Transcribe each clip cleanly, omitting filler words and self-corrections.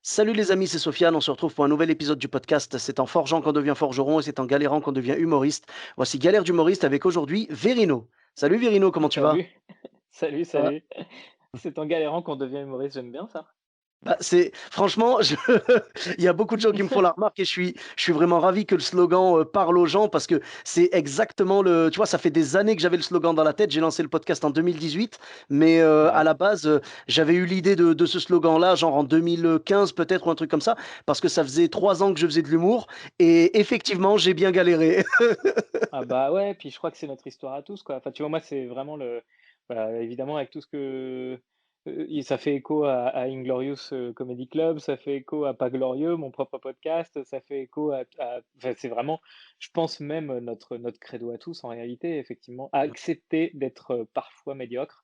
Salut les amis, c'est Sofiane. On se retrouve pour un nouvel épisode du podcast. C'est en forgeant qu'on devient forgeron et c'est en galérant qu'on devient humoriste. Voici Galère d'humoriste avec aujourd'hui Verino. Salut Verino, comment tu vas? Salut, salut, Ça va? salut. C'est en galérant qu'on devient humoriste, j'aime bien ça. Bah, c'est franchement, il y a beaucoup de gens qui me font la remarque et je suis vraiment ravi que le slogan parle aux gens parce que c'est exactement le. Tu vois, ça fait des années que j'avais le slogan dans la tête. J'ai lancé le podcast en 2018, mais à Ouais. la base, j'avais eu l'idée de ce slogan-là, genre en 2015 peut-être ou un truc comme ça, parce que ça faisait 3 ans que je faisais de l'humour et effectivement, j'ai bien galéré. Ah bah, ouais, puis je crois que c'est notre histoire à tous, quoi. Enfin, tu vois, moi, c'est vraiment bah, évidemment, avec tout ce que i ça fait écho à Inglorious, Comedy Club, ça fait écho à Pas Glorieux, mon propre podcast, ça fait écho enfin, c'est vraiment, je pense même, notre credo à tous, en réalité, effectivement, à accepter d'être, parfois médiocre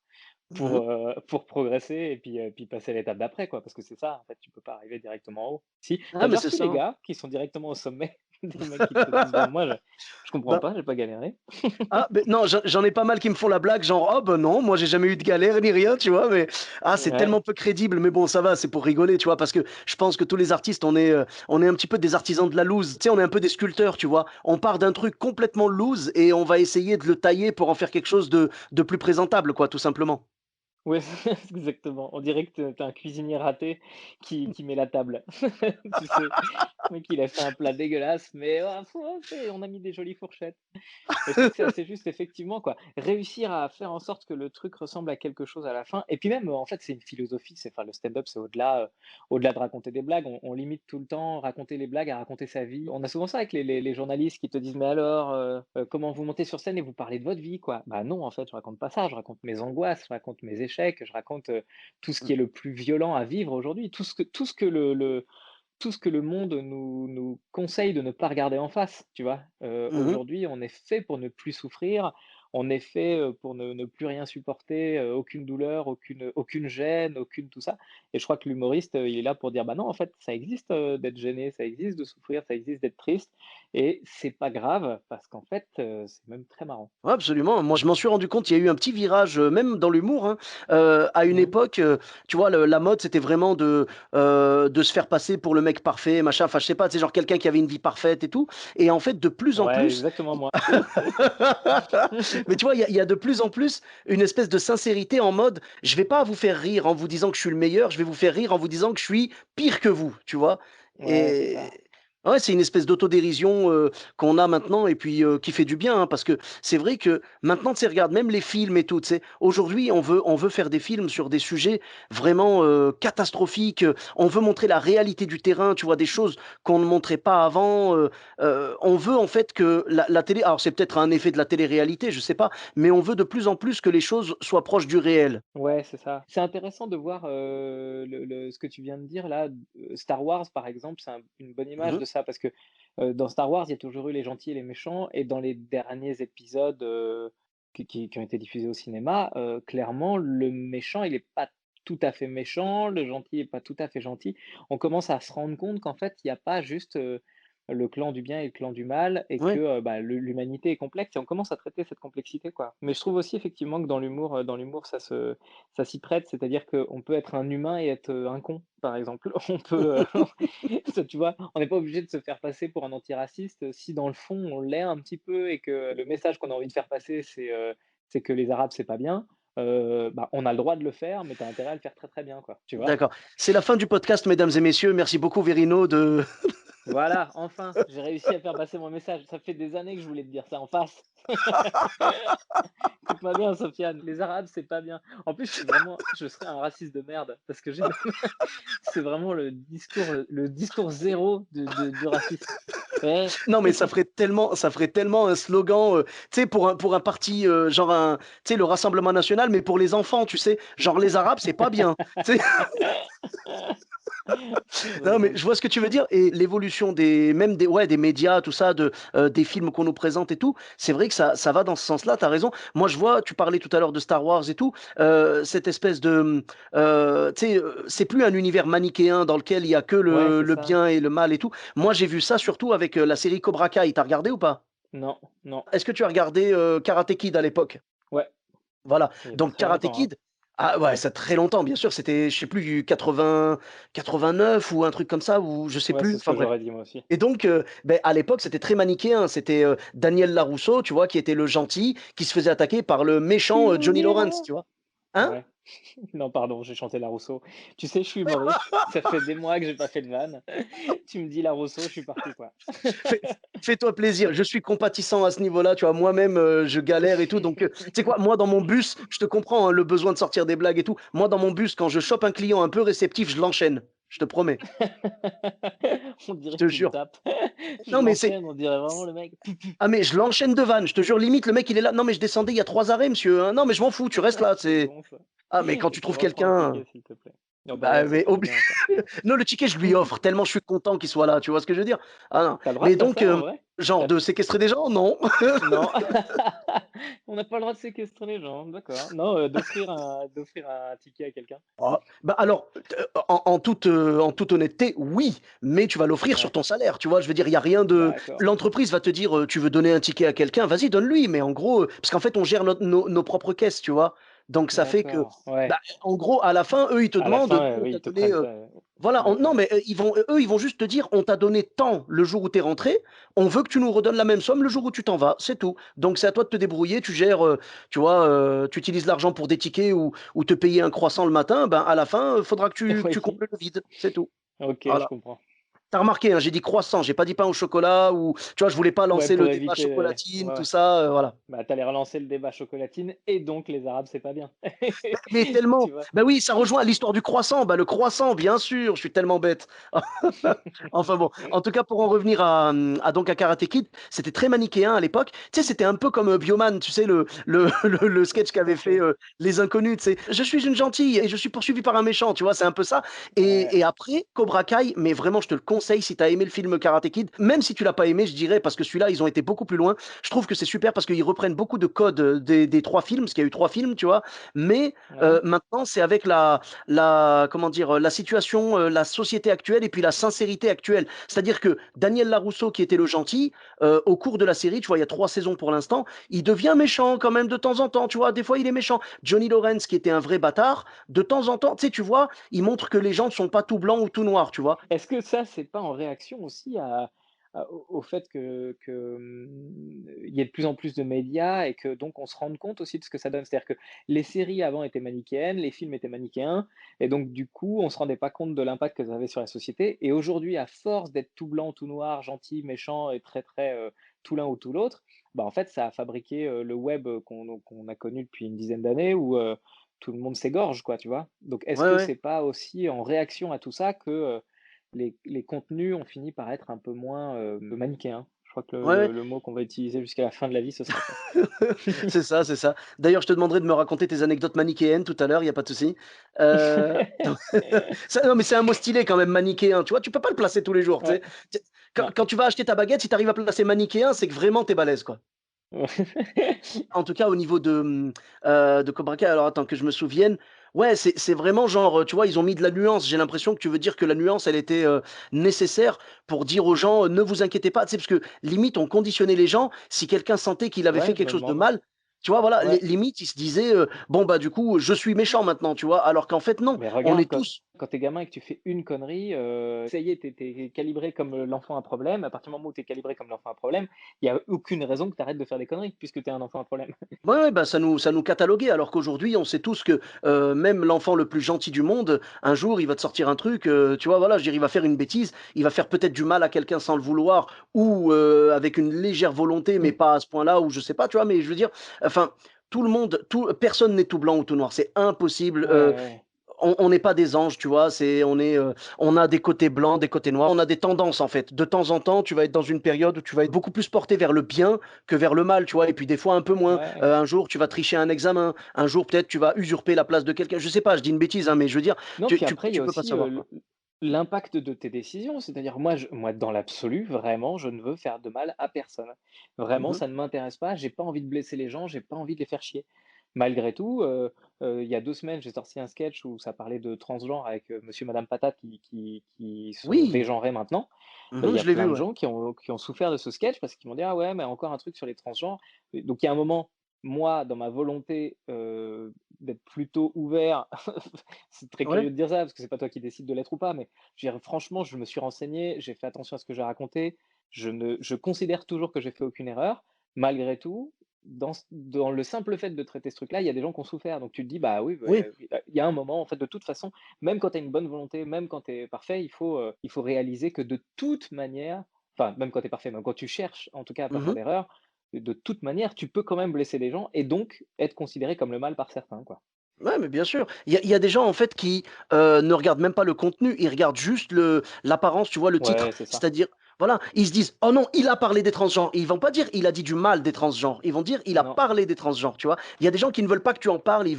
Mhm. pour progresser et puis passer à l'étape d'après, quoi. Parce que c'est ça, en fait, tu peux pas arriver directement en haut. Si, tu Ah, as mais déjà c'est reçu ça, des hein. gars qui sont directement au sommet, des mecs qui te disent: «Bah, moi, je comprends Ben, pas, j'ai pas galéré». ah, beh, non, j'en ai pas mal qui me font la blague, genre: «Oh ben non, moi j'ai jamais eu de galère ni rien», tu vois? Mais c'est tellement Ouais. peu crédible, mais bon, ça va, c'est pour rigoler, tu vois? Parce que je pense que tous les artistes, on est un petit peu des artisans de la loose. Tu sais, on est un peu des sculpteurs, tu vois? On part d'un truc complètement loose et on va essayer de le tailler pour en faire quelque chose de plus présentable, quoi, tout simplement. Ouais, exactement. On dirait que tu un cuisinier raté qui met la table. Tu sais? Le mec, il a fait un plat dégueulasse, mais on a mis des jolies fourchettes. Et je trouve que c'est assez juste, effectivement, quoi. Réussir à faire en sorte que le truc ressemble à quelque chose à la fin. Et puis même, en fait, c'est une philosophie. Enfin, le stand-up, c'est au-delà de raconter des blagues. On limite tout le temps raconter les blagues à raconter sa vie. On a souvent ça avec les journalistes qui te disent, mais alors, comment vous montez sur scène et vous parlez de votre vie, quoi. Bah non, en fait, je raconte pas ça. Je raconte mes angoisses, je raconte mes échecs, je raconte tout ce qui est le plus violent à vivre aujourd'hui, tout ce que tout ce que le monde nous conseille de ne pas regarder en face, tu vois? Mmh. Aujourd'hui, on est fait pour ne plus souffrir, on est fait, pour ne plus rien supporter, aucune douleur, aucune gêne, aucune tout ça, et je crois que l'humoriste, il est là pour dire: «Bah non, en fait, ça existe, d'être gêné, ça existe de souffrir, ça existe d'être triste, et c'est pas grave parce qu'en fait, c'est même très marrant». Ouais, absolument. Moi, je m'en suis rendu compte, il y a eu un petit virage, même dans l'humour, hein. À une Mmh. époque, tu vois, le la mode, c'était vraiment de se faire passer pour le mec parfait, machin, enfin, je sais pas, tu sais, genre quelqu'un qui avait une vie parfaite et tout et en fait, de plus en Ouais, plus exactement moi. mais tu vois, il y a de plus en plus une espèce de sincérité en mode: «Je vais pas vous faire rire en vous disant que je suis le meilleur, je vais vous faire rire en vous disant que je suis pire que vous», tu vois? Ouais, c'est Et ça. ouais, c'est une espèce d'autodérision, qu'on a maintenant et puis, qui fait du bien, hein, parce que c'est vrai que maintenant, tu sais, regarde, même les films et tout, tu sais, aujourd'hui, on veut faire des films sur des sujets vraiment, catastrophiques, on veut montrer la réalité du terrain, tu vois? Des choses qu'on ne montrait pas avant, on veut en fait que la télé alors c'est peut-être un effet de la télé-réalité, je sais pas, mais on veut de plus en plus que les choses soient proches du réel. Ouais, c'est ça. C'est intéressant de voir, ce que tu viens de dire là, Star Wars par exemple, c'est une bonne Mmh image mh. de ça parce que, dans Star Wars, il y a toujours eu les gentils et les méchants, et dans les derniers épisodes, qui ont été diffusés au cinéma, clairement le méchant, il est pas tout à fait méchant, le gentil est pas tout à fait gentil. On commence à se rendre compte qu'en fait, il y a pas juste, le clan du bien et le clan du mal, et que, Ouais. bah, l'humanité est complexe, et on commence à traiter cette complexité, quoi. Mais je trouve aussi effectivement que dans l'humour ça s'y prête, c'est-à-dire qu'on peut être un humain et être, un con, par exemple. On peut, ça, tu vois? On n'est pas obligé de se faire passer pour un antiraciste, si dans le fond on l'est un petit peu et que le message qu'on a envie de faire passer c'est que les arabes c'est pas bien, bah, on a le droit de le faire, mais tu as intérêt à le faire très, très bien, quoi, tu vois? D'accord. C'est la fin du podcast, mesdames et messieurs. Merci beaucoup Verino de Voilà, enfin, j'ai réussi à faire passer mon message. Ça fait des années que je voulais te dire ça en face. Écoute-moi bien, Sofiane, les Arabes, c'est pas bien. En plus, je serais un raciste de merde parce que j'ai même c'est vraiment le discours zéro du racisme. Ouais. Non, mais ça ferait tellement un slogan, tu sais, pour un parti, genre tu sais, le Rassemblement national, mais pour les enfants, tu sais? Genre les arabes, c'est pas bien, tu sais? C'est trop Non, mais drôle. je vois ce que tu veux dire et l'évolution des médias, tout ça, des films qu'on nous présente et tout, c'est vrai que ça va dans ce sens-là, tu as raison. Moi, je vois, tu parlais tout à l'heure de Star Wars et tout, cette espèce de, tu sais, c'est plus un univers manichéen dans lequel il y a que Ouais, le c'est le ça. bien et le mal et tout. Moi, j'ai vu ça surtout avec, la série Cobra Kai. Tu as regardé ou pas? Non, non. Est-ce que tu as regardé, Karate Kid à l'époque? Ouais, Voilà, il y a donc très Karate longtemps, hein. Kid Ah ouais, ça très longtemps, bien sûr, c'était, je sais plus, du 89 ou un truc comme ça, ou je sais Ouais, plus, c'est ce enfin que bref. j'aurais dit moi aussi. Et donc, à l'époque, c'était très manichéen. C'était, Daniel Larousseau, tu vois, qui était le gentil, qui se faisait attaquer par le méchant, Tu me Johnny Lawrence, diras. tu vois? Hein? Ouais. Non, pardon, j'ai chanté la Rousseau. Tu sais, je suis humoriste, ça fait des mois que j'ai pas fait de vanne. Tu me dis la Rousseau, je suis parti, quoi. Fais Fais-toi plaisir, je suis compatissant à ce niveau-là, tu vois? Moi-même, je galère et tout, donc, tu sais quoi? Moi, dans mon bus, je te comprends, hein, le besoin de sortir des blagues et tout. Moi, dans mon bus, quand je chope un client un peu réceptif, je l'enchaîne, je te promets, On je dirait te que tu me jure. tapes. Je Non, mais c'est l'enchaîne, on dirait vraiment le mec. ah, mais je l'enchaîne de vannes, je te jure, limite, le mec, il est là: «Non, mais je descendais il y a 3 arrêts, monsieur, hein». «Non, mais je m'en fous, tu restes là», C'est c'est bon ça. ah, mais quand tu Et tu trouves me reprends le quelqu'un, ticket, s'il te plaît. Oh bah bah, ouais, ça mais fait du bien, quoi. non, le ticket, je lui offre tellement je suis content qu'il soit là, tu vois ce que je veux dire? Ah non, Tu le droit de mais faire donc, ça, en vrai? genre Tu de séquestrer des gens? Non. Non, on n'a pas le droit de séquestrer les gens, d'accord. Non, d'offrir un ticket à quelqu'un. Ah, bah, alors, en toute honnêteté, oui, mais tu vas l'offrir sur Ouais, ton salaire, tu vois? Je veux dire, il y a rien de d'accord, l'entreprise va te dire, «Tu veux donner un ticket à quelqu'un? Vas-y, donne-lui», mais en gros, parce qu'en fait, on gère nos propres caisses, tu vois? Donc ça fait que, d'accord, bah, ouais. en gros, à la fin, eux, ils te À la demandent: fin, «Nous, on oui, t'a ils te donné, prennent ça, voilà, on non, d'accord. mais, ils vont juste te dire: «On t'a donné tant le jour où tu es rentré, on veut que tu nous redonnes la même somme le jour où tu t'en vas», c'est tout. Donc c'est à toi de te débrouiller, tu gères, tu vois, tu utilises l'argent pour des tickets ou te payer un croissant le matin, ben, à la fin, faudra que tu Oui, combles le vide, c'est tout. OK, je Voilà. comprends. Tu as remarqué, hein, j'ai dit croissant, j'ai pas dit pain au chocolat ou tu vois, je voulais pas Ouais, lancer le pour débat éviter les chocolatine, ouais, tout ouais. ça, voilà. Bah, tu allais relancer le débat chocolatine et donc les arabes, c'est pas bien. Mais tellement, Tu vois? bah oui, ça rejoint l'histoire du croissant, bah, le croissant, bien sûr, je suis tellement bête. Enfin bon, en tout cas, pour en revenir à donc à Karate Kid, c'était très manichéen à l'époque. Tu sais, c'était un peu comme, Bioman, tu sais, le sketch Tout qu'avait à fait, fait. Les Inconnus, tu sais? «Je suis une gentille et je suis poursuivie par un méchant», tu vois? C'est un peu ça Ouais, et après Cobra Kai, mais vraiment, je te le conseille si tu as aimé le film Karate Kid, même si tu l'as pas aimé, je dirais, parce que celui-là, ils ont été beaucoup plus loin. Je trouve que c'est super parce qu'ils reprennent beaucoup de codes, des 3 films, parce qu'il y a eu 3 films, tu vois? Mais, ouais, maintenant, c'est avec comment dire? La situation, la société actuelle et puis la sincérité actuelle. C'est-à-dire que Daniel Larousseau, qui était le gentil, au cours de la série, tu vois, il y a 3 saisons pour l'instant, il devient méchant quand même de temps en temps, tu vois? Des fois, il est méchant. Johnny Lawrence, qui était un vrai bâtard, de temps en temps, tu sais, tu vois, il montre que les gens ne sont pas tout blancs ou tout noirs, tu vois? est-ce que ça, c'est pas en réaction aussi au fait il y ait de plus en plus de médias et que donc on se rende compte aussi de ce que ça donne? C'est-à-dire que les séries avant étaient manichéennes, les films étaient manichéens et donc du coup, on se rendait pas compte de l'impact que ça avait sur la société et aujourd'hui, à force d'être tout blanc, tout noir, gentil, méchant et très, très, tout l'un ou tout l'autre, bah, en fait, ça a fabriqué, le web, qu'on a connu depuis une dizaine d'années où, tout le monde s'égorge quoi, tu vois? Donc est-ce Ouais, que ouais. c'est pas aussi en réaction à tout ça que, les contenus ont fini par être un peu moins, manichéens. Je crois que Ouais, ouais. le mot qu'on va utiliser jusqu'à la fin de la vie, ce serait ça. C'est ça, c'est ça. D'ailleurs, je te demanderai de me raconter tes anecdotes manichéennes tout à l'heure, il y a pas de souci. Donc ça non, mais c'est un mot stylé quand même, manichéen, tu vois? Tu peux pas le placer tous les jours, tu Ouais, sais? Tu non. quand tu vas acheter ta baguette, si tu arrives à placer manichéen, c'est que vraiment tu es balèze, quoi. En tout cas, au niveau de Cobra Kai, alors attends que je me souvienne, ouais, c'est vraiment genre, tu vois, ils ont mis de la nuance. J'ai l'impression que tu veux dire que la nuance, elle était, nécessaire pour dire aux gens: «Ne vous inquiétez pas», tu sais? Parce que limite, on conditionnait les gens, si quelqu'un sentait qu'il avait fait Ouais, je quelque me chose de demande. mal, tu vois, voilà, Ouais. limite, ils se disaient, «Bon, bah, du coup, je suis méchant maintenant», tu vois? Alors qu'en fait, non, Mais on regarde, est tous quand tu es gamin et que tu fais une connerie, ça y est, tu es calibré comme, l'enfant à problème. À partir du moment où tu es calibré comme l'enfant à problème, il y a aucune raison que tu arrêtes de faire des conneries puisque tu es un enfant à problème. ouais, ouais, bah, ça nous cataloguait alors qu'aujourd'hui, on sait tous que, même l'enfant le plus gentil du monde, un jour, il va te sortir un truc, tu vois? Voilà, je veux dire, il va faire une bêtise, il va faire peut-être du mal à quelqu'un sans le vouloir ou, avec une légère volonté, mais Mmh. pas à ce point-là ou je sais pas, tu vois? Mais je veux dire, enfin, personne n'est tout blanc ou tout noir, c'est impossible, Ouais, ouais. on n'est pas des anges, tu vois? On a des côtés blancs, des côtés noirs, on a des tendances, en fait. De temps en temps, tu vas être dans une période où tu vas être beaucoup plus porté vers le bien que vers le mal, tu vois? Et puis des fois un peu moins. Ouais. Un jour, tu vas tricher un examen, un jour peut-être tu vas usurper la place de quelqu'un. Je sais pas, je dis une bêtise, hein, mais je veux dire, Non, tu puis tu après, il y tu a peux pas aussi, savoir, quoi. l'impact de tes décisions. C'est-à-dire moi, dans l'absolu, vraiment, je ne veux faire de mal à personne. Vraiment, Mmh. ça ne m'intéresse pas, j'ai pas envie de blesser les gens, j'ai pas envie de les faire chier. Malgré tout, il y a 2 semaines, j'ai sorti un sketch où ça parlait de transgenre avec, monsieur, madame patate qui sont Oui! dégenrés maintenant. Ben il y a Je l'ai vu, plein de ouais. gens qui ont souffert de ce sketch parce qu'ils m'ont dit: «Ah ouais, mais encore un truc sur les transgenres». Et donc il y a un moment, moi, dans ma volonté, d'être plutôt ouvert. C'est très Ouais. curieux de dire ça, parce que c'est pas toi qui décides de l'être ou pas, mais je veux dire, franchement, je me suis renseigné, j'ai fait attention à ce que j'ai raconté. Je considère toujours que j'ai fait aucune erreur. Malgré tout, dans le simple fait de traiter ce truc-là, il y a des gens qui ont souffert. Donc tu te dis: «Bah oui, Oui. il y a un moment, en fait, de toute façon, même quand tu as une bonne volonté, même quand tu es parfait, il faut réaliser que de toute manière, enfin, même quand tu es parfait, même quand tu cherches, en tout cas, à pas faire Mmh. d'erreur, de toute manière, tu peux quand même blesser des gens et donc être considéré comme le mal par certains, quoi». Ouais, mais bien sûr. Il y a des gens, en fait, qui, ne regardent même pas le contenu, ils regardent juste le l'apparence, tu vois, le titre. Ouais, c'est ça. C'est-à-dire, voilà, ils se disent: «Oh non, il a parlé des transgenres». Ils vont pas dire: «Il a dit du mal des transgenres». Ils vont dire: «Il a Non, parlé des transgenres», tu vois? Il y a des gens qui ne veulent pas que tu en parles, il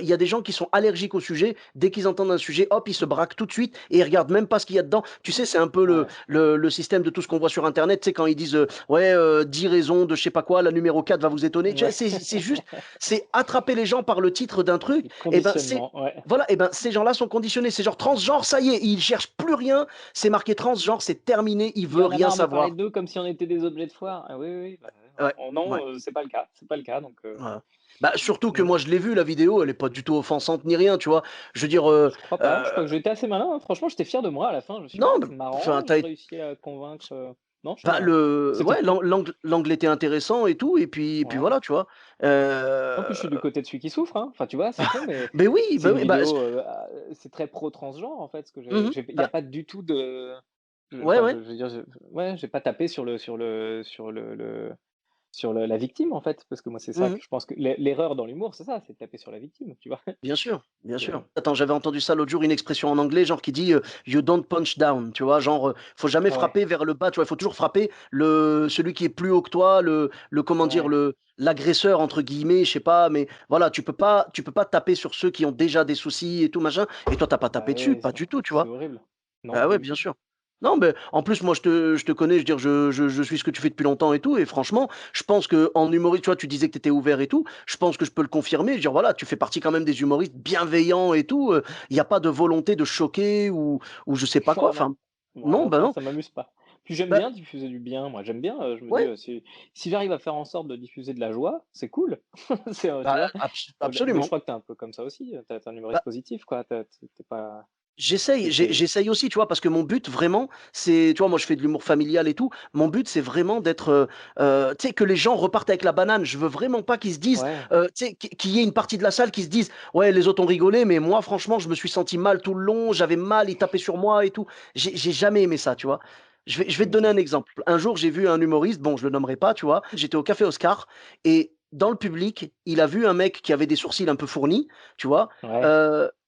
y a des gens qui sont allergiques au sujet. Dès qu'ils entendent un sujet, hop, ils se braquent tout de suite et ils regardent même pas ce qu'il y a dedans. Tu sais, c'est un peu le ouais, le le système de tout ce qu'on voit sur internet, tu sais, quand ils disent, «Ouais, 10 raisons de je sais pas quoi, la numéro 4 va vous étonner». Tu vois? ouais. C'est juste, c'est attraper les gens par le titre d'un truc. Les Et ben, c'est conditionnements, ouais. voilà, et ben, ces gens-là sont conditionnés. C'est genre transgenre, ça y est, ils cherchent plus rien. C'est marqué transgenre, c'est terminé, ils Il y veulent en a rien marre de parler savoir. d'eux comme si on était des objets de foire. Ah oui, oui, oui, bah, Ouais, ouais, non, c'est pas le cas, c'est pas le cas donc voilà. Bah, surtout que donc moi je l'ai vu la vidéo, elle est pas du tout offensante ni rien, tu vois? Je veux dire, je crois pas. Je crois que j'ai été assez malin, hein. Franchement, j'étais fier de moi à la fin. Je me suis dit: non, «Ah, mais c'est enfin, marrant, tu j'ai as réussi à convaincre», non, je suis enfin malin. le C'était ouais, cool. l'angle était intéressant et tout, et puis Ouais. voilà, tu vois? En plus, je suis du côté de celui qui souffre, hein. Enfin, tu vois, c'est con, mais Beh oui, c'est bah une oui, bah, vidéo, c'est très pro transgenre, en fait, ce que mmh mh, il y a bah, pas du tout de ouais, ouais. je veux dire, ouais, j'ai pas tapé sur la victime, en fait, parce que moi, c'est ça Mmh que mh. je pense que l'erreur dans l'humour, c'est ça, c'est de taper sur la victime, tu vois? Bien sûr, bien Donc, sûr. Attends, j'avais entendu ça l'autre jour, une expression en anglais, genre qui dit, «You don't punch down», tu vois? Genre, faut jamais ouais, frapper vers le bas, tu vois? Il faut toujours frapper le celui qui est plus haut que toi, le comment dire? ouais, «L'agresseur» entre guillemets, je sais pas, mais voilà, tu peux pas taper sur ceux qui ont déjà des soucis et tout machin, et toi tu as pas bah, tapé dessus, ouais, pas du tout, tu c'est vois? horrible. Non, Bah pas ouais, du bien tout. sûr. Non, mais en plus, moi, je te connais, je veux dire, je suis ce que tu fais depuis longtemps et tout, et franchement, je pense qu'en humoriste, tu vois, tu disais que tu étais ouvert et tout, je pense que je peux le confirmer. Je veux dire, voilà, tu fais partie quand même des humoristes bienveillants et tout. Il y a pas de volonté de choquer ou je sais pas quoi. Oh non, Enfin, non, moi, bah enfin, non. ça m'amuse pas. Puis j'aime Bah bien diffuser du bien, moi, j'aime bien, je me dis, ouais, si j'arrive à faire en sorte de diffuser de la joie, c'est cool. C'est, tu bah vois? Mais je absolument. crois que tu es un peu comme ça aussi, tu es un Bah, humoriste positif, quoi, tu pas j'essaye, tu es j'essaye aussi, tu vois, parce que mon but vraiment, c'est, tu vois, moi je fais de l'humour familial et tout. Mon but, c'est vraiment d'être, tu sais, que les gens repartent avec la banane. Je veux vraiment pas qu'ils se disent, ouais, tu sais, qu'il y ait une partie de la salle qui se dise, ouais, les autres ont rigolé, mais moi, franchement, je me suis senti mal tout le long, j'avais mal, ils tapaient sur moi et tout. J'ai jamais aimé ça, tu vois. Je vais te donner un OK. exemple. Un jour, j'ai vu un humoriste, bon, je le nommerai pas, tu vois. J'étais au Café Oscar et dans le public, il a vu un mec qui avait des sourcils un peu fournis, tu vois. Ouais.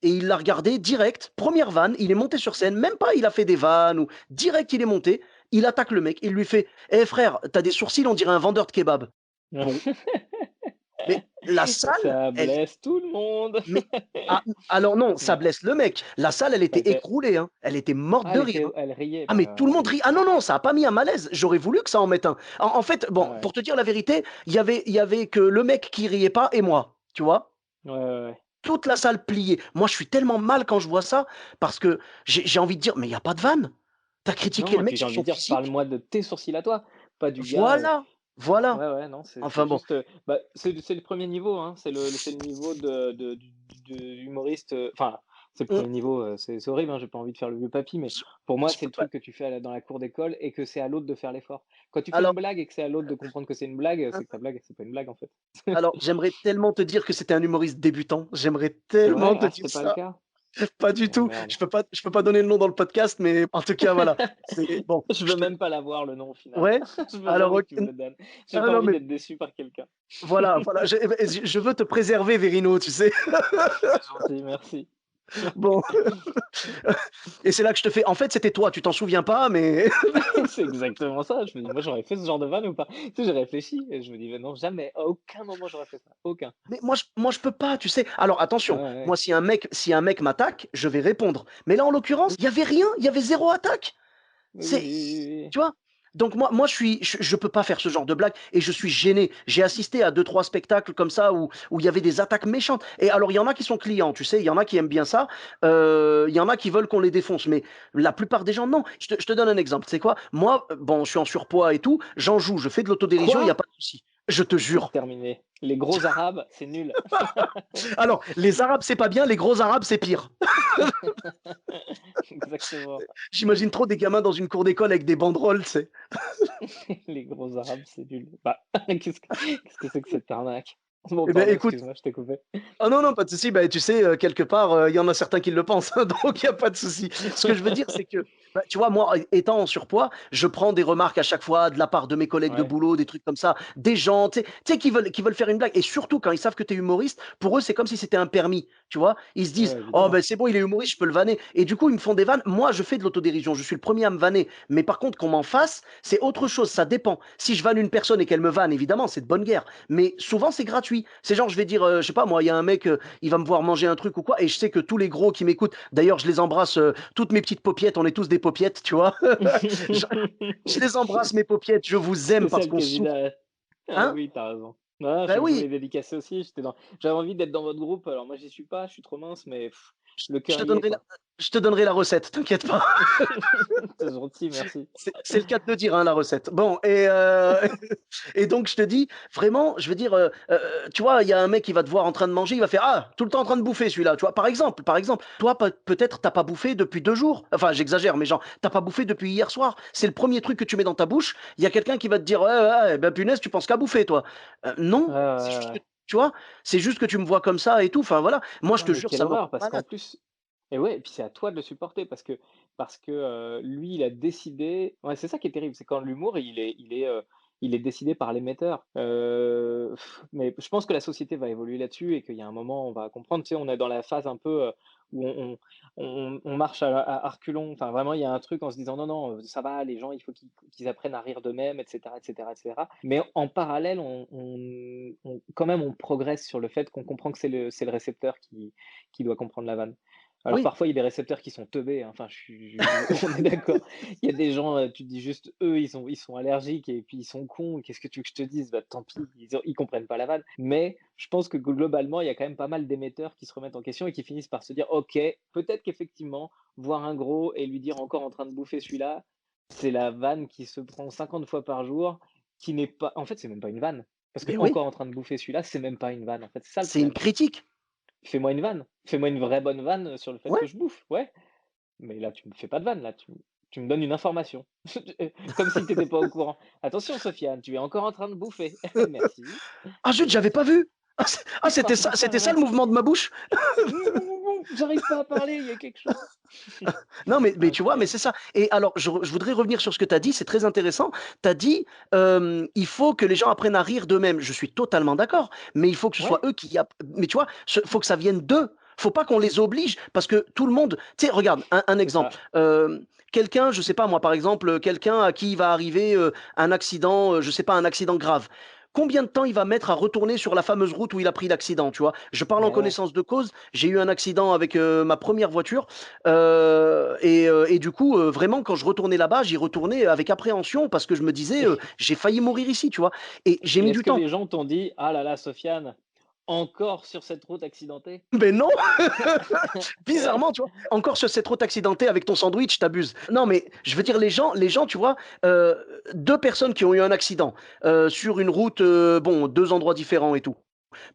Et il l'a regardé direct, première vanne, il est monté sur scène, même pas il a fait des vannes ou direct il est monté, il attaque le mec, il lui fait: «Eh frère, t'as des sourcils, on dirait un vendeur de kebab». Bon, mais la salle, Ça elle blesse tout le monde. mais ah, alors non, ça Ouais, blesse le mec. La salle, elle était OK. écroulée, hein, elle était morte Ah, de rire, hein. elle riait, Ah bah, mais tout le monde rit. Ah non, non, ça a pas mis un malaise. J'aurais voulu que ça en mette un. En fait, ah bon, ouais. pour te dire la vérité, il y avait que le mec qui riait pas et moi, tu vois? Ouais, ouais, ouais. Toute la salle pliée. Moi, je suis tellement mal quand je vois ça parce que j'ai envie de dire: «Mais il y a pas de vanne. Tu as critiqué Non le et mec puis j'ai sur envie son de dire, physique». parle-moi de tes sourcils à toi, pas du gars, Voilà, voilà. ouais, ouais, non, c'est Enfin bon, juste, bah, c'est le premier niveau, hein, c'est le niveau de humoriste, enfin, c'est le on premier niveau, c'est horrible, hein, j'ai pas envie de faire le vieux papy, mais je pour moi, je c'est peux le pas truc que tu fais dans la cour d'école et que c'est à l'autre de faire l'effort. Quand tu fais une alors blague et que c'est à l'autre de comprendre que c'est une blague, hein, c'est que ta blague, c'est pas une blague, en fait. alors j'aimerais tellement te dire que c'était un humoriste débutant. J'aimerais C'est tellement vrai? te Ah, dire c'était pas le ça. cas? Pas du Oh tout. merde. Je peux pas donner le nom dans le podcast, mais en tout cas, voilà. C'est bon, Je je veux te même pas l'avoir le nom au final. ouais? Je veux Alors jamais OK, que tu me le donnes. J'ai ah pas non, envie mais d'être déçu par quelqu'un. voilà, voilà, je veux te préserver, Verino, tu sais? C'est gentil, merci. Bon, et c'est là que je te fais: «En fait, c'était toi, tu t'en souviens pas, mais». C'est exactement ça. Je me dis: «Moi, j'aurais fait ce genre de vanne ou pas?» Tu sais, j'ai réfléchi et je me dis: «Mais non, jamais, à aucun moment j'aurais fait ça, aucun». Mais moi je peux pas, tu sais? Alors Ouais, attention, ouais, ouais. moi si un mec m'attaque, je vais répondre. Mais là, en l'occurrence, Oui, il y avait rien, il y avait zéro attaque. oui, oui, C'est oui, oui. tu vois? Donc moi je peux pas faire ce genre de blague et je suis gêné. J'ai assisté à deux trois spectacles comme ça où il y avait des attaques méchantes, et alors il y en a qui sont clients, tu sais? Il y en a qui aiment bien ça, il y en a qui veulent qu'on les défonce, mais la plupart des gens non. Je te donne un exemple, tu sais quoi? Moi, bon, je suis en surpoids et tout, j'en joue, je fais de l'autodérision, il y a Quoi? pas de souci. Je te C'est jure. terminé. Les gros arabes, c'est nul. Alors, les arabes, c'est pas bien, les gros arabes, c'est pire. Exactement. J'imagine trop des gamins dans une cour d'école avec des banderoles, tu sais? Les gros arabes, c'est nul. Bah, qu'est-ce que c'est que cette arnaque? Bon, Eh beh, pardon, écoute. excuse-moi, je t'ai coupé. Ah non, non, pas de souci. Bah, tu sais, quelque part, il y en a certains qui le pensent, hein, donc il y a pas de souci. Ce que je veux dire, c'est que, bah, tu vois, moi, étant en surpoids, je prends des remarques à chaque fois de la part de mes collègues de Ouais, boulot, des trucs comme ça, des gens, tu sais, qui veulent faire une blague et surtout quand ils savent que tu es humoriste, pour eux, c'est comme si c'était un permis, tu vois? Ils se disent: ouais, «Oh, évidemment. ben c'est bon, il est humoriste, je peux le vanner» et du coup, ils me font des vannes. Moi, je fais de l'autodérision, je suis le premier à me vanner, mais par contre, qu'on m'en fasse, c'est autre chose, ça dépend. Si je vanne une personne et qu'elle me vanne, évidemment, c'est de bonne guerre, mais souvent, c'est gratuit. C'est genre, je vais dire, je sais pas moi, il y a un mec, il va me voir manger un truc ou quoi, et je sais que tous les gros qui m'écoutent, d'ailleurs, je les embrasse, toutes mes petites paupiettes, on est tous des paupiettes, tu vois. je, je les embrasse, mes paupiettes, je vous aime parce Spécial qu'on Kevin souffre. Hart. Ah Hein? oui, t'as raison. Ah, Ben je oui, voulais dédicacer aussi, j'avais envie d'être dans votre groupe, alors moi j'y suis pas, je suis trop mince, mais je le je cœur te y est, donnerai la, quoi. je te donnerai la recette, t'inquiète pas. C'est gentil, merci. C'est le cas de le dire, hein, la recette. Bon, et donc, je te dis, vraiment, je veux dire, tu vois, il y a un mec qui va te voir en train de manger, il va faire: «Ah, tout le temps en train de bouffer celui-là», tu vois, par exemple, toi, peut-être, t'as pas bouffé depuis 2 jours. Enfin, j'exagère, mais genre, t'as pas bouffé depuis hier soir. C'est le premier truc que tu mets dans ta bouche. Il y a quelqu'un qui va te dire: «Ouais, ouais, ouais, ben punaise, tu penses qu'à bouffer, toi». Ouais, Non, ouais, c'est ouais, juste que, ouais. tu vois, c'est juste que tu me vois comme ça et tout. Enfin, voilà. Moi, je Ah te mais jure, quelle ça me rend horreur, parce qu'en malade. plus et ouais, et puis c'est à toi de le supporter parce que, lui, il a décidé ouais, c'est ça qui est terrible, c'est quand l'humour, il est décidé par l'émetteur. Mais je pense que la société va évoluer là-dessus et qu'il y a un moment, on va comprendre. Tu sais, on est dans la phase un peu, où on marche à reculons. Enfin, vraiment, il y a un truc en se disant: «Non, non, ça va, les gens, il faut qu'ils apprennent à rire d'eux-mêmes» et cetera, et cetera, et cetera. Mais en parallèle, on quand même, on progresse sur le fait qu'on comprend que c'est le récepteur qui doit comprendre la vanne. Alors Oui. parfois, il y a des récepteurs qui sont teubés, hein, enfin on est d'accord. Il y a des gens, tu te dis juste: «Eux, ils sont allergiques et puis ils sont cons, qu'est-ce que tu veux que je te dise?» Bah, tant pis, ils comprennent pas la vanne. Mais je pense que globalement, il y a quand même pas mal d'émetteurs qui se remettent en question et qui finissent par se dire: «OK, peut-être qu'effectivement, voir un gros et lui dire: "Encore en train de bouffer celui-là", c'est la vanne qui se prend 50 fois par jour, qui n'est pas» en fait, c'est même pas une vanne. Parce que Ben oui, encore en train de bouffer celui-là, c'est même pas une vanne, en fait, c'est ça le c'est une problème. critique. Fais-moi une vanne, fais-moi une vraie bonne vanne sur le fait que Ouais. je bouffe, ouais, mais là, tu me fais pas de vanne, là, tu me donnes une information. Comme si tu étais pas au courant. «Attention Sofiane, tu es encore en train de bouffer». «Merci, Ah zut, j'avais pas merci». vu. «Ah C'était ça putain, le mouvement de ma bouche. j'arrive pas à parler, il y a quelque chose». Non, mais tu vois, mais Incroyable. c'est ça. Et alors, je voudrais revenir sur ce que tu as dit, c'est très intéressant. Tu as dit, il faut que les gens apprennent à rire d'eux-mêmes. Je suis totalement d'accord, mais il faut que ce soit Ouais, eux qui mais tu vois, faut que ça vienne d'eux. Faut pas qu'on les oblige parce que tout le monde, tu sais, regarde, un c'est exemple. ça. Quelqu'un, je sais pas moi, par exemple, quelqu'un à qui il va arriver un accident, je sais pas, un accident grave. Combien de temps il va mettre à retourner sur la fameuse route où il a pris l'accident, tu vois? Je parle en Mais ouais. connaissance de cause. J'ai eu un accident avec ma première voiture. Et du coup, vraiment, quand je retournais là-bas, j'y retournais avec appréhension parce que je me disais, j'ai failli mourir ici, tu vois. Et j'ai Et mis est-ce du que temps. les gens t'ont dit: «Ah là là, Sofiane, encore sur cette route accidentée?» Mais non, bizarrement, tu vois. Encore sur cette route accidentée avec ton sandwich, t'abuses. Non, mais je veux dire, les gens, tu vois, deux personnes qui ont eu un accident sur une route, bon, deux endroits différents et tout.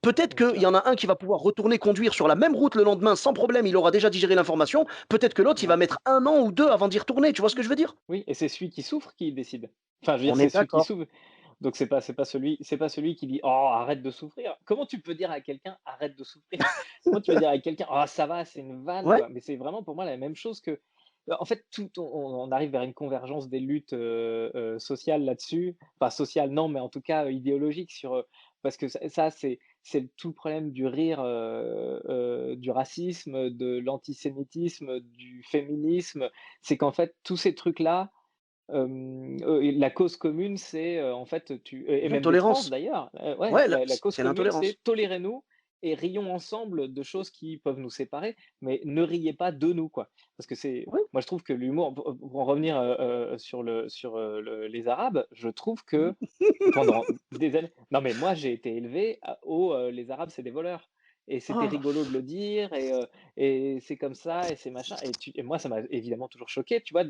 Peut-être Bien qu'il y sûr. en a un qui va pouvoir retourner conduire sur la même route le lendemain sans problème, il aura déjà digéré l'information. Peut-être que l'autre, il va Ouais. mettre 1 an ou 2 avant d'y retourner. Tu vois ce que je veux dire? Oui et c'est celui qui souffre qui décide. Enfin, je veux dire, On c'est est celui qui d'accord. souffre. Donc c'est pas celui qui dit: «Oh, arrête de souffrir». Comment tu peux dire à quelqu'un: «Arrête de souffrir»? Comment tu veux dire à quelqu'un: «Ah ça va, c'est une vanne Ouais. quoi». Mais c'est vraiment pour moi la même chose que en fait tout on arrive vers une convergence des luttes, sociales là-dessus. Enfin sociales non, mais en tout cas, idéologiques sur, parce que ça c'est tout le problème du rire, du racisme, de l'antisémitisme, du féminisme. C'est qu'en fait tous ces trucs-là, et la cause commune, c'est, en fait, et même des trans L'intolérance. d'ailleurs, ouais, Ouais, la cause c'est commune, l'intolérance. c'est tolérez-nous et rions ensemble de choses qui peuvent nous séparer, mais ne riez pas de nous, quoi. Parce que Oui. moi je trouve que l'humour pour en revenir, les Arabes, je trouve que pendant des années non mais moi j'ai été élevé les Arabes c'est des voleurs et c'était Ah, rigolo de le dire et c'est comme ça et c'est machin et moi ça m'a évidemment toujours choqué, tu vois?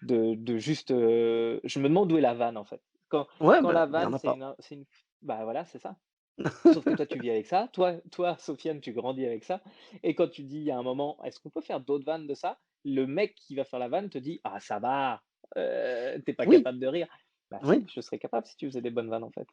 De juste, je me demande où est la vanne, en fait. Quand Ouais, quand bah, la il y en vanne, a pas. c'est une bah, voilà, c'est ça. Sauf que toi, tu vis avec ça. Toi, Sofiane, tu grandis avec ça et quand tu dis à un moment: «Est-ce qu'on peut faire d'autres vannes de ça?» Le mec qui va faire la vanne te dit: «Ah ça va, tu pas Oui, capable de rire». Bah oui. si, je serais capable si tu faisais des bonnes vannes, en fait.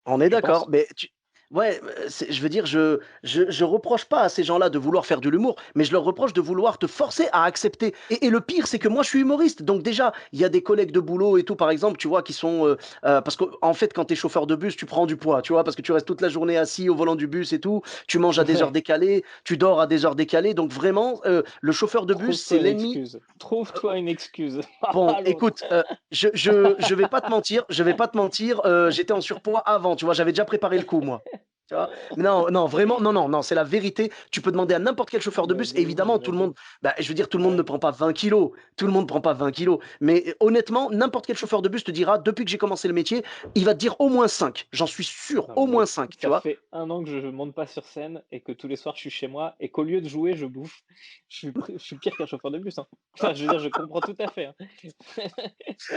On est Je d'accord, pense. mais tu ouais, c'est je veux dire, je reproche pas à ces gens-là de vouloir faire de l'humour, mais je leur reproche de vouloir te forcer à accepter et le pire, c'est que moi, je suis humoriste, donc déjà, il y a des collègues de boulot et tout, par exemple, tu vois, qui sont, parce qu'en fait, quand tu es chauffeur de bus, tu prends du poids, tu vois? Parce que tu restes toute la journée assis au volant du bus et tout, tu manges à des heures Ouais, décalées, tu dors à des heures décalées, donc vraiment, le chauffeur de bus, c'est trouve-toi une l'ennemi. excuse. Trouve-toi une excuse. Bon, Pas l'autre. écoute, je vais pas te mentir, j'étais en surpoids avant, tu vois? J'avais déjà préparé le coup, moi, tu vois? Non, non, vraiment, non, non, non, c'est la vérité. Tu peux demander à n'importe quel chauffeur de bus, J'imagine, évidemment, tout le monde j'imagine. bah, je veux dire, tout le monde ne Ouais. prend pas 20 kilos, tout le monde prend pas 20 kilos. Mais honnêtement, n'importe quel chauffeur de bus te dira, depuis que j'ai commencé le métier, il va te dire au moins 5. J'en suis sûr, Non, au mais moins mec, 5, tu ça vois? fait 1 an que je monte pas sur scène et que tous les soirs je suis chez moi et qu'au lieu de jouer, je bouffe. Je suis pire qu'un chauffeur de bus, hein. Enfin, je veux dire, je comprends tout à fait, hein.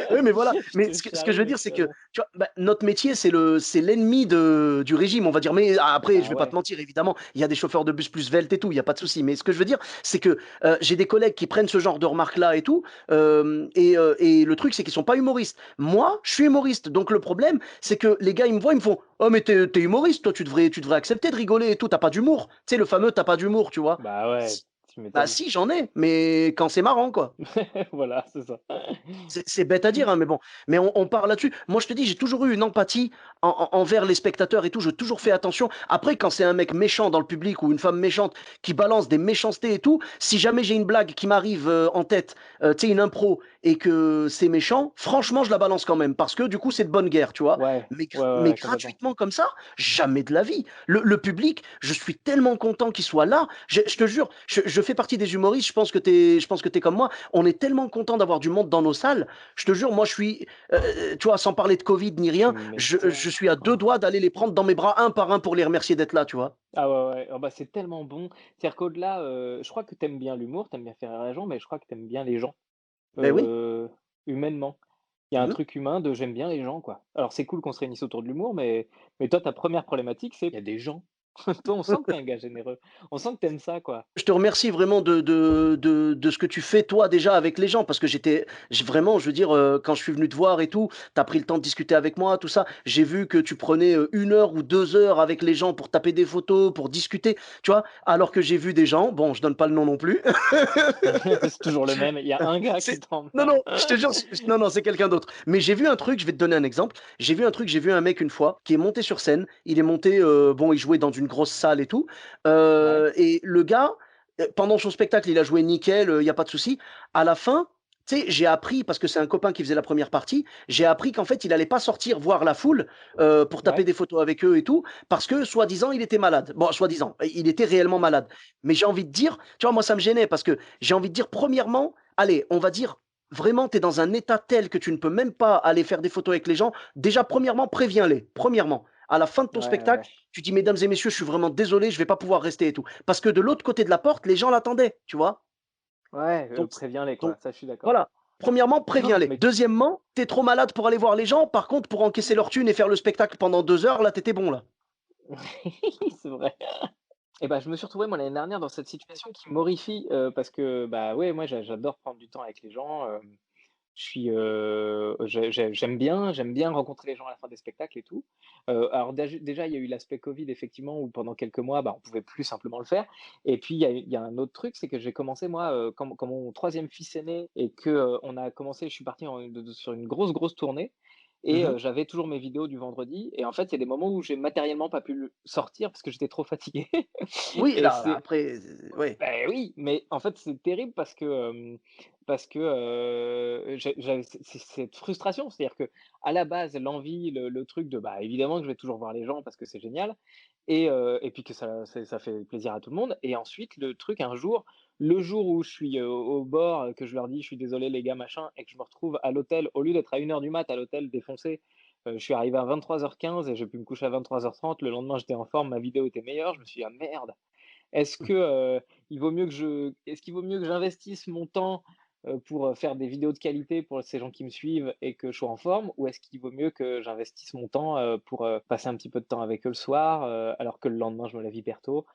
Oui, mais voilà, Je mais te ce que je charrie, veux mais dire, tu c'est as que, raison. tu vois, bah, notre métier, c'est l'ennemi du régime, on va dire. Mais après, je Bah vais pas te ouais, mentir, évidemment, il y a des chauffeurs de bus plus sveltes et tout, il y a pas de souci. Mais ce que je veux dire, c'est que j'ai des collègues qui prennent ce genre de remarques-là et tout, et le truc, c'est qu'ils sont pas humoristes. Moi, je suis humoriste, donc le problème, c'est que les gars, ils me voient, ils me font, oh mais t'es humoriste, toi, tu devrais accepter de rigoler et tout, t'as pas d'humour. Tu sais, le fameux t'as pas d'humour, tu vois. bah ouais, tu Bah m'étonnes. si, j'en ai, mais quand c'est marrant, quoi. Voilà, c'est ça. C'est bête à dire, hein, mais bon. Mais on part là-dessus. Moi, je te dis, j'ai toujours eu une empathie envers les spectateurs et tout. J'ai toujours fait attention. Après, quand c'est un mec méchant dans le public ou une femme méchante qui balance des méchancetés et tout, si jamais j'ai une blague qui m'arrive en tête, tu sais, une impro, et que c'est méchant, franchement, je la balance quand même. Parce que du coup, c'est de bonne guerre, tu vois. Ouais, Mais, ouais, ouais, mais ouais, complètement. gratuitement comme ça, jamais de la vie. Le public, je suis tellement content qu'il soit là. Je te jure, je fais partie des humoristes. Je pense que t'es comme moi. On est tellement content d'avoir du monde dans nos salles. Je te jure, moi, je suis, tu vois, sans parler de Covid ni Tu rien, je m'étonnes. suis à deux Oh. doigts d'aller les prendre dans mes bras un par un pour les remercier d'être là, tu vois. Ah ouais, ouais, oh bah, c'est tellement bon. C'est-à-dire qu'au-delà, je crois que t'aimes bien l'humour, t'aimes bien faire rire les gens, mais je crois que t'aimes bien les gens, Ben oui. heu, humainement. Il y a un Mhm. truc humain de j'aime bien les gens, quoi. Alors c'est cool qu'on se réunisse autour de l'humour, mais toi, ta première problématique, c'est il y a des gens. Toi, on sent que tu es un gars généreux. On sent que tu aimes ça, quoi. Je te remercie vraiment de ce que tu fais toi déjà avec les gens parce que vraiment, je veux dire, quand je suis venu te voir et tout, tu as pris le temps de discuter avec moi, tout ça. J'ai vu que tu prenais 1 heure ou 2 heures avec les gens pour taper des photos, pour discuter, tu vois. Alors que j'ai vu des gens, bon, je donne pas le nom non plus. C'est toujours le même. Il y a un gars C'est qui t'en Non, non, je te jure, non, non, c'est quelqu'un d'autre. Mais j'ai vu un truc, je vais te donner un exemple. J'ai vu un mec une fois qui est monté sur scène. Il est monté, bon, il jouait dans une grosse salle et tout. Ouais, Et le gars, pendant son spectacle, il a joué nickel, il y a pas de souci. À la fin, tu sais, j'ai appris, parce que c'est un copain qui faisait la première partie, j'ai appris qu'en fait, il allait pas sortir voir la foule pour taper ouais, des photos avec eux et tout, parce que soi-disant, il était malade. Bon, soi-disant, il était réellement malade. Mais j'ai envie de dire, tu vois, moi, ça me gênait parce que j'ai envie de dire, premièrement, allez, on va dire, vraiment, tu es dans un état tel que tu ne peux même pas aller faire des photos avec les gens. Déjà, premièrement, préviens-les. Premièrement, à la fin de ton ouais, spectacle, ouais. tu dis, mesdames et messieurs, je suis vraiment désolé, je vais pas pouvoir rester et tout. Parce que de l'autre côté de la porte, les gens l'attendaient, tu vois. Ouais, Donc, préviens-les, donc quoi. Ça, je suis d'accord. voilà. Premièrement, Non, préviens-les. mais Deuxièmement, tu es trop malade pour aller voir les gens. Par contre, pour encaisser leur thune et faire le spectacle pendant 2 heures, là, tu étais bon, là. c'est vrai. Et bah, je me suis retrouvé, moi, l'année dernière dans cette situation qui m'horrifie, parce que, bah, ouais, moi, j'adore prendre du temps avec les gens, je suis, j'aime bien rencontrer les gens à la fin des spectacles et tout. Alors déjà, il y a eu l'aspect covid effectivement où pendant quelques mois, bah, on pouvait plus simplement le faire et puis il y a un autre truc, c'est que j'ai commencé moi, quand mon troisième fils est né et que, on a commencé je suis parti sur une grosse tournée et Mhm. j'avais toujours mes vidéos du vendredi et en fait, il y a des moments où j'ai matériellement pas pu le sortir parce que j'étais trop fatigué Oui, et là, c'est après, ouais. beh, oui, mais en fait, c'est terrible parce que, j'avais cette frustration. C'est-à-dire que à la base, l'envie, le truc de, bah, évidemment que je vais toujours voir les gens parce que c'est génial et puis que ça fait plaisir à tout le monde et ensuite le truc un jour, le jour où je suis, au bord, que je leur dis: «Je suis désolé les gars, machin» et que je me retrouve à l'hôtel, au lieu d'être à 1 heure du mat à l'hôtel défoncé, je suis arrivé à 23h15 et j'ai pu me coucher à 23h30. Le lendemain, j'étais en forme, ma vidéo était meilleure. Je me suis dit: «Ah merde!» Est-ce que, il vaut mieux que j'investisse mon temps, pour, faire des vidéos de qualité pour ces gens qui me suivent et que je sois en forme? Ou est-ce qu'il vaut mieux que j'investisse mon temps, pour, passer un petit peu de temps avec eux le soir, alors que le lendemain je me lève hyper tôt?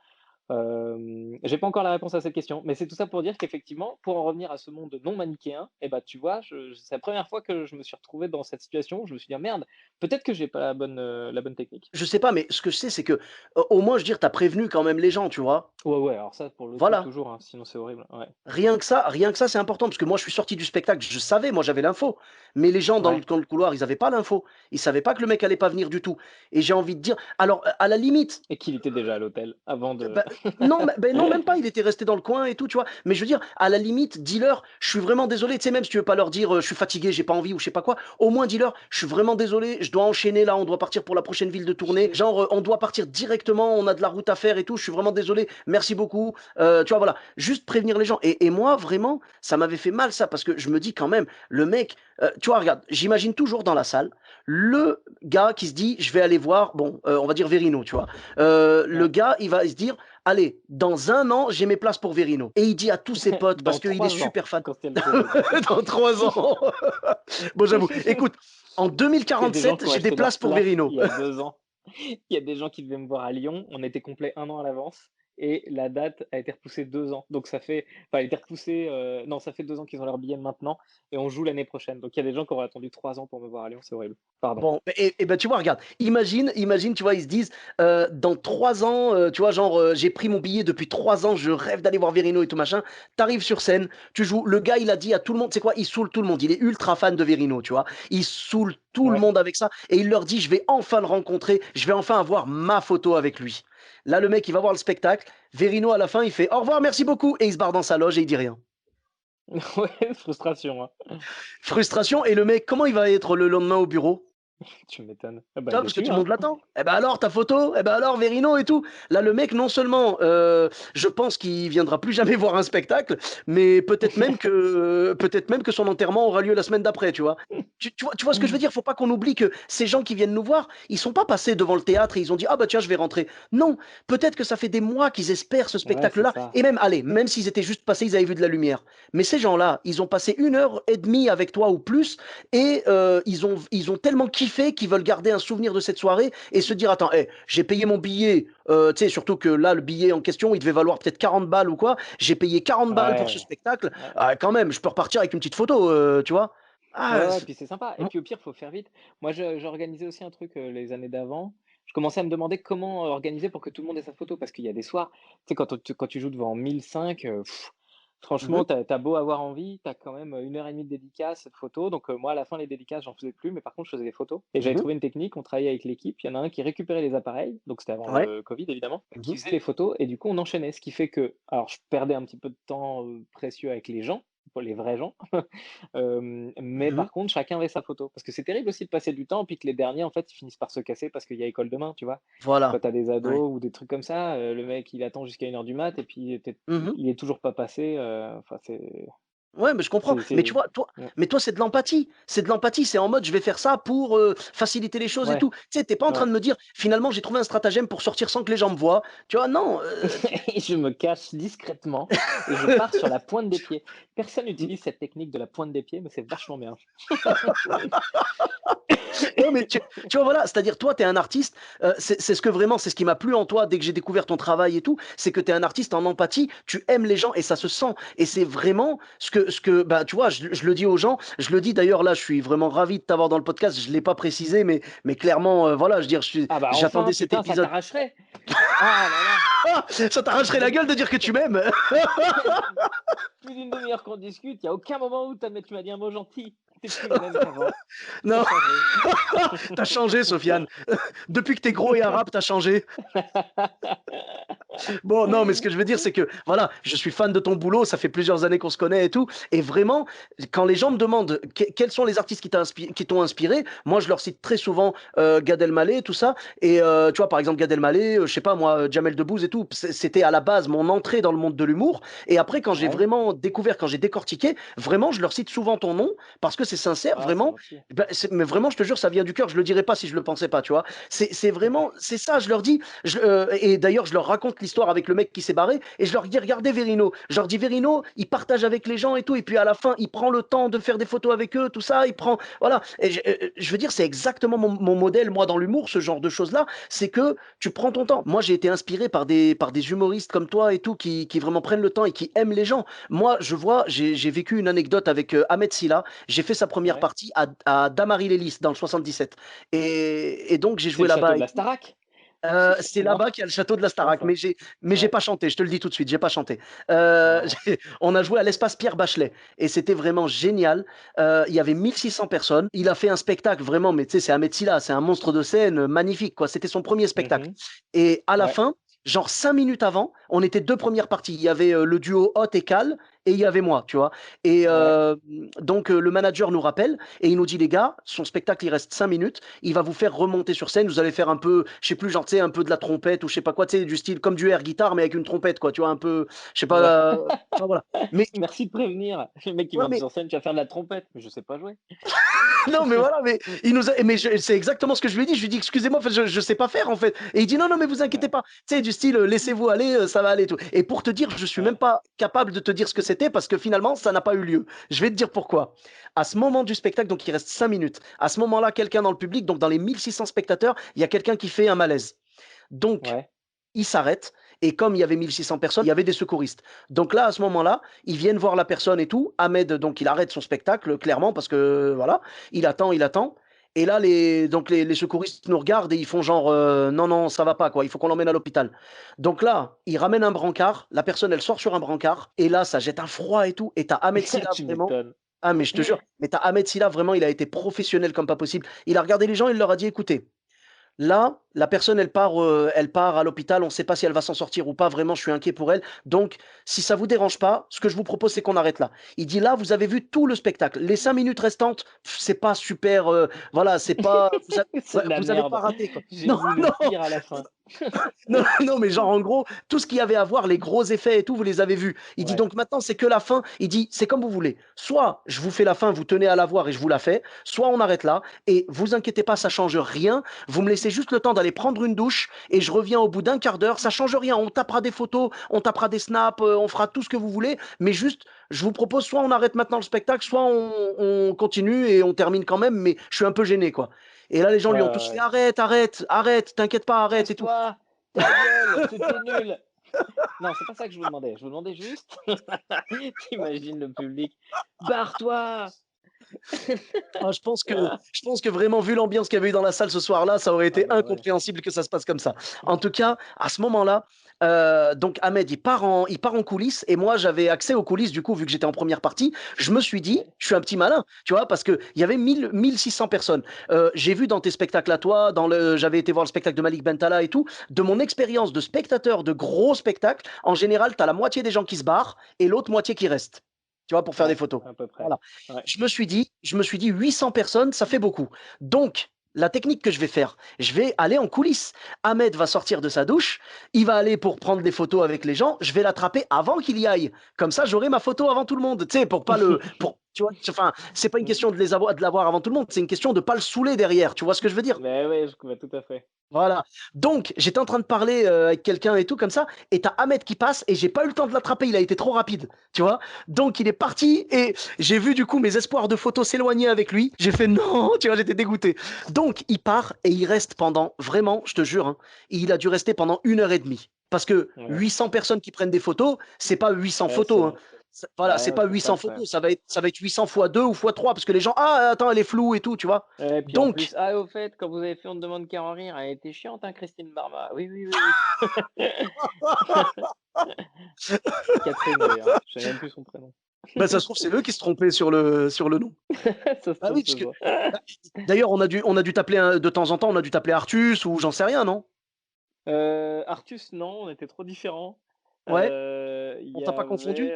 J'ai pas encore la réponse à cette question, mais c'est tout ça pour dire qu'effectivement, pour en revenir à ce monde non manichéen, et bah, tu vois, c'est la première fois que je me suis retrouvé dans cette situation où je me suis dit: «Ah merde, peut-être que j'ai pas la bonne technique». Je sais pas, mais ce que je sais, c'est que, au moins, je veux dire, tu as prévenu quand même les gens, tu vois? Ouais, ouais, alors ça pour le coup Voilà. toujours, hein, sinon c'est horrible, ouais. Rien que ça, c'est important parce que moi, je suis sorti du spectacle, je savais, moi, j'avais l'info. Mais les gens Ouais, dans le couloir, ils avaient pas l'info. Ils savaient pas que le mec allait pas venir du tout et j'ai envie de dire alors, à la limite, et qu'il était déjà à l'hôtel avant de bah, non, non, même pas, il était resté dans le coin et tout, tu vois? Mais je veux dire, à la limite, dis-leur: «Je suis vraiment désolé», tu sais, même si tu veux pas leur dire: «Je suis fatigué, j'ai pas envie» ou je sais pas quoi, au moins dis-leur: «Je suis vraiment désolé, je dois enchaîner là, on doit partir pour la prochaine ville de tournée. Genre, on doit partir directement, on a de la route à faire et tout, je suis vraiment désolé, merci beaucoup». Tu vois, voilà, juste prévenir les gens et moi, vraiment, ça m'avait fait mal ça parce que je me dis quand même, le mec, tu vois, regarde, j'imagine toujours dans la salle, le gars qui se dit: «Je vais aller voir», bon, on va dire Verino, tu vois? Le ouais. gars, il va se dire: «Allez, dans 1 an, j'ai mes places pour Verino» et il dit à tous ses potes parce Dans qu'il est 3 ans, super fan. quand c'est le Covid. Dans 3 ans. Bon, j'avoue. Écoute, en Il y a des gens 2047, qui ont j'ai des acheté leur places pour place il Verino. y a 2 ans. Il y a des gens qui devaient me voir à Lyon, on était complet 1 an à l'avance et la date a été repoussée 2 ans. Donc ça fait enfin, elle a été repoussée, non, ça fait 2 ans qu'ils ont leurs billets maintenant et on joue l'année prochaine. Donc il y a des gens qui auraient attendu 3 ans pour me voir à Lyon, c'est horrible. Pardon. Bon, et bah, tu vois, regarde, imagine, tu vois, ils se disent, dans 3 ans, tu vois, genre, j'ai pris mon billet depuis 3 ans, je rêve d'aller voir Verino et tout machin. T'arrives sur scène, tu joues, le gars, il a dit à tout le monde, c'est quoi? Il saoule tout le monde, il est ultra fan de Verino, tu vois? Il saoule tout le Ouais. monde avec ça et il leur dit: «Je vais enfin le rencontrer, je vais enfin avoir ma photo avec lui». Là, le mec, il va voir le spectacle, Verino à la fin, il fait: «Au revoir, merci beaucoup» et il se barre dans sa loge et il dit rien. Ouais, frustration, hein. Frustration et le mec, comment il va être le lendemain au bureau? Tu m'étonnes. Ah Tu bah, vois? Parce que déçu, tout le hein. monde l'attend. Eh ben alors ta photo? Eh ben alors Verino et tout. Là, le mec, non seulement, je pense qu'il viendra plus jamais voir un spectacle, mais peut-être même que son enterrement aura lieu la semaine d'après, tu vois? Tu vois ce que je veux dire? Faut pas qu'on oublie que ces gens qui viennent nous voir, ils sont pas passés devant le théâtre et ils ont dit: «Ah bah tiens, je vais rentrer». Non, peut-être que ça fait des mois qu'ils espèrent ce Ouais, c'est spectacle-là ça. et même allez, même s'ils étaient juste passés, ils avaient vu de la lumière. Mais ces gens-là, ils ont passé 1 heure et demie avec toi ou plus et ils ont tellement kiffé qu'ils veulent garder un souvenir de cette soirée et se dire: «Attends, j'ai payé mon billet», tu sais, surtout que là, le billet en question, il devait valoir peut-être 40 balles ou quoi. «J'ai payé 40 balles pour ce Ouais. spectacle, Ouais. ah quand même, je peux repartir avec une petite photo», tu vois? Ouais, Ah, ouais, c puis c'est sympa et mmh, puis au pire, faut faire vite. Moi, j'organisais aussi un truc, les années d'avant. Je commençais à me demander comment organiser pour que tout le monde ait sa photo parce qu'il y a des soirs, tu sais, quand tu joues devant 1005, mmh mh, franchement, tu as beau avoir envie, tu as quand même, 1 heure et demie de dédicace, de photos. Donc moi, à la fin, les dédicaces, j'en faisais plus, mais par contre, je faisais des photos et j'avais mmh trouvé une technique. On travaillait avec l'équipe. Il y en a un qui récupérait les appareils, donc c'était avant ouais, le covid évidemment, mmh qui mh, faisait les photos et du coup, on enchaînait. Ce qui fait que alors je perdais un petit peu de temps, précieux avec les gens, pour les vrais gens. Mais mmh. par contre, chacun avait sa photo. Parce que c'est terrible aussi de passer du temps, puis que les derniers, en fait, ils finissent par se casser parce qu'il y a école demain, tu vois? Quand Voilà, tu as des ouais. ados ou des trucs comme ça, le mec, il attend jusqu'à 1 heure du mat et puis Mmh. il est toujours pas passé, enfin Ouais, mais je comprends. Mais tu c'est vois, mmh, toi, c'est de l'empathie. C'est de l'empathie. C'est en mode, je vais faire ça pour faciliter les choses et ouais, tout. Tu sais, t'es pas en train ouais. de me dire, finalement, j'ai trouvé un stratagème pour sortir sans que les gens me voient. Tu vois, non. Et je me cache discrètement et je pars sur la pointe des pieds. Personne n'utilise cette technique de la pointe des pieds, mais c'est vachement bien. Non, mais tu vois, voilà, c'est-à-dire, toi, tu es un artiste, c'est ce que vraiment, c'est ce qui m'a plu en toi dès que j'ai découvert ton travail et tout, c'est que tu es un artiste en empathie, tu aimes les gens et ça se sent. Et c'est vraiment bah, tu vois, je le dis aux gens, je le dis d'ailleurs là, je suis vraiment ravi de t'avoir dans le podcast, je ne l'ai pas précisé, mais clairement, voilà, je veux dire, Ah bah enfin, j'attendais cet putain, ça épisode. t'arracherait! Ah là là! Ah, ça t'arracherait la Depuis gueule de dire que tu m'aimes. plus d'une demi-heure qu'on discute, il y a aucun moment où tu m'as dit un mot gentil. Tu plus le même qu'avant. Tu Non, changé. t'as changé, Sofiane. Depuis que t'es gros et arabe, t'as changé. Bon, non, mais ce que je veux dire, c'est que voilà, je suis fan de ton boulot, ça fait plusieurs années qu'on se connaît et tout. Et vraiment, quand les gens me demandent quels sont les artistes qui t'ont inspiré, moi je leur cite très souvent Gad Elmaleh, tout ça. Et tu vois, par exemple, Gad Elmaleh, je sais pas moi, Jamel Debbouze et tout, c'était à la base mon entrée dans le monde de l'humour. Et après, quand j'ai Ouais. vraiment découvert, quand j'ai décortiqué, vraiment, je leur cite souvent ton nom parce que c'est sincère, Ah, c'est vraiment. gentil. Ben, mais vraiment, je te jure, ça vient du cœur. Je le dirais pas si je le pensais pas, tu vois. C'est vraiment, c'est ça. Je leur dis, et d'ailleurs, je leur raconte l'histoire avec le mec qui s'est barré et je leur dis regardez Verino. Je leur dis Verino, il partage avec les gens et tout et puis à la fin il prend le temps de faire des photos avec eux, tout ça, il prend voilà. Et je veux dire c'est exactement mon modèle moi dans l'humour, ce genre de choses là, c'est que tu prends ton temps. Moi j'ai été inspiré par des humoristes comme toi et tout qui vraiment prennent le temps et qui aiment les gens. Moi je vois, j'ai vécu une anecdote avec Ahmed Silla. J'ai fait sa première Ouais. partie à Damary-les-Lys dans le 77. Et donc j'ai C'est joué le château là-bas de et la tout. Starac? C'est Non? là-bas qu'il y a le château de la C'est pas Starac, ça. mais j'ai Ouais. pas chanté, je te le dis tout de suite, j'ai pas chanté. Non. On a joué à l'espace Pierre Bachelet et c'était vraiment génial. Il y avait 1600 personnes. Il a fait un spectacle vraiment, mais tu sais, c'est Ahmed Silla, c'est un monstre de scène magnifique, quoi. C'était son premier spectacle. Mhm. Et à la Ouais. fin, genre 5 minutes avant, on était deux premières parties. Il y avait le duo Hot et Cal et il y avait moi, tu vois. Et Ouais. donc le manager nous rappelle et il nous dit les gars, son spectacle il reste 5 minutes, il va vous faire remonter sur scène, vous allez faire un peu, je sais plus, genre tu sais un peu de la trompette ou je sais pas quoi, tu sais du style comme du air guitare mais avec une trompette quoi, tu vois un peu, je sais pas, Ouais. enfin, voilà. Mais Merci de prévenir. Le mec qui ouais, monte mais sur scène, tu vas faire de la trompette, mais je sais pas jouer. non, mais voilà, mais il nous a, mais c'est exactement ce que je lui ai dit. Je lui ai dit, excusez-moi, en fait, je sais pas faire, en fait. Et il dit, non, non, mais vous inquiétez Ouais. pas. Tu sais, du style, laissez-vous aller, ça va aller, et tout. Et pour te dire, je suis même Ouais. pas capable de te dire ce que c'était parce que finalement, ça n'a pas eu lieu. Je vais te dire pourquoi. À ce moment du spectacle, donc il reste 5 minutes. À ce moment-là, quelqu'un dans le public, donc dans les 1600 spectateurs, il y a quelqu'un qui fait un malaise. Donc, Ouais. il s'arrête. Et comme il y avait 1600 personnes, il y avait des secouristes. Donc là, à ce moment-là, ils viennent voir la personne et tout. Ahmed, donc, il arrête son spectacle, clairement, parce que voilà, il attend, il attend. Et là, les secouristes nous regardent et ils font genre, non, non, ça va pas, quoi, il faut qu'on l'emmène à l'hôpital. Donc là, ils ramènent un brancard, la personne, elle sort sur un brancard, et là, ça jette un froid et tout. Et t'as Ahmed Silla Tu vraiment. m'étonnes. Ah, mais je te jure, mais t'as Ahmed Silla vraiment, il a été professionnel comme pas possible. Il a regardé les gens, il leur a dit, écoutez, là, la personne, elle part à l'hôpital. On ne sait pas si elle va s'en sortir ou pas. Vraiment, je suis inquiet pour elle. Donc, si ça vous dérange pas, ce que je vous propose, c'est qu'on arrête là. Il dit là, vous avez vu tout le spectacle. Les 5 minutes restantes, c'est pas super. Voilà, c'est pas. C'est de la Vous avez pas merde. raté quoi. J'ai Non, vu le non, pire à la fin. non, non, mais genre en gros, tout ce qu'il y avait à voir, les gros effets et tout, vous les avez vus. Il dit Ouais. donc maintenant c'est que la fin. Il dit c'est comme vous voulez. Soit je vous fais la fin, vous tenez à la voir et je vous la fais. Soit on arrête là et vous inquiétez pas, ça change rien. Vous me laissez juste le temps d'aller prendre une douche et je reviens au bout d'un quart d'heure. Ça change rien. On tapera des photos, on tapera des snaps, on fera tout ce que vous voulez. Mais juste, je vous propose soit on arrête maintenant le spectacle, soit on continue et on termine quand même. Mais je suis un peu gêné quoi. Et là les gens Ouais, lui ont ouais, tous fait ouais. arrête, arrête, arrête, t'inquiète pas, arrête et tout. Casse-toi! Ta gueule! C'était nul! Non, c'est pas ça que je vous demandais. Je vous demandais juste, t'imagines le public, barre-toi! Ah, je pense que vraiment, vu l'ambiance qu'il y avait eu dans la salle ce soir-là, ça aurait Ah été bah ouais. incompréhensible que ça se passe comme ça. En tout cas, à ce moment-là, donc Ahmed, il part en coulisses et moi, j'avais accès aux coulisses, du coup, vu que j'étais en première partie. Je me suis dit, Ouais. je suis un petit malin, tu vois, parce qu'il y avait 1600 personnes. J'ai vu dans tes spectacles à toi, j'avais été voir le spectacle de Malik Bentala et tout, de mon expérience de spectateur de gros spectacles, en général, tu as la moitié des gens qui se barrent et l'autre moitié qui reste, tu vois, pour faire des Ouais, photos. à peu près. Voilà. Ouais. Je me suis dit 800 personnes, ça fait beaucoup. Donc, la technique que je vais faire, je vais aller en coulisses. Ahmed va sortir de sa douche, il va aller pour prendre des photos avec les gens, je vais l'attraper avant qu'il y aille. Comme ça, j'aurai ma photo avant tout le monde. Tu sais, pour pas le. Pour, tu vois, enfin, c'est pas une question de l'avoir avant tout le monde, c'est une question de pas le saouler derrière. Tu vois ce que je veux dire? Mais ouais, je vois tout à fait. Voilà. Donc, j'étais en train de parler avec quelqu'un et tout comme ça, et t'as Ahmed qui passe, et j'ai pas eu le temps de l'attraper, il a été trop rapide, tu vois. Donc, il est parti, et j'ai vu du coup mes espoirs de photos s'éloigner avec lui. J'ai fait non, tu vois, j'étais dégoûté. Donc, il part, et il reste pendant, vraiment, je te jure, hein, il a dû rester pendant 1 heure et demie. Parce que Ouais. 800 personnes qui prennent des photos, c'est pas 800 Ouais, c'est photos, hein. long. Voilà, c'est Ouais, pas c'est ça 800 le problème. photos, ça va être 800 fois 2 ou fois 3 parce que les gens, ah, attends, elle est floue et tout, tu vois. Et puis en Donc, plus, ah, au fait, quand vous avez fait On ne demande qu'à en rire, elle était chiante, hein, Christine Barma. Oui, oui, oui, oui. Catherine d'ailleurs, je sais même plus son prénom. bah, ça se trouve, c'est eux qui se trompaient sur le nom. Ça se Ah trouve, oui, parce c'est que ça. bah, d'ailleurs, on a dû t'appeler de temps en temps, on a dû t'appeler Artus ou j'en sais rien, non? Artus, non, on était trop différents. Ouais? Il On y t'a pas avait, confondu?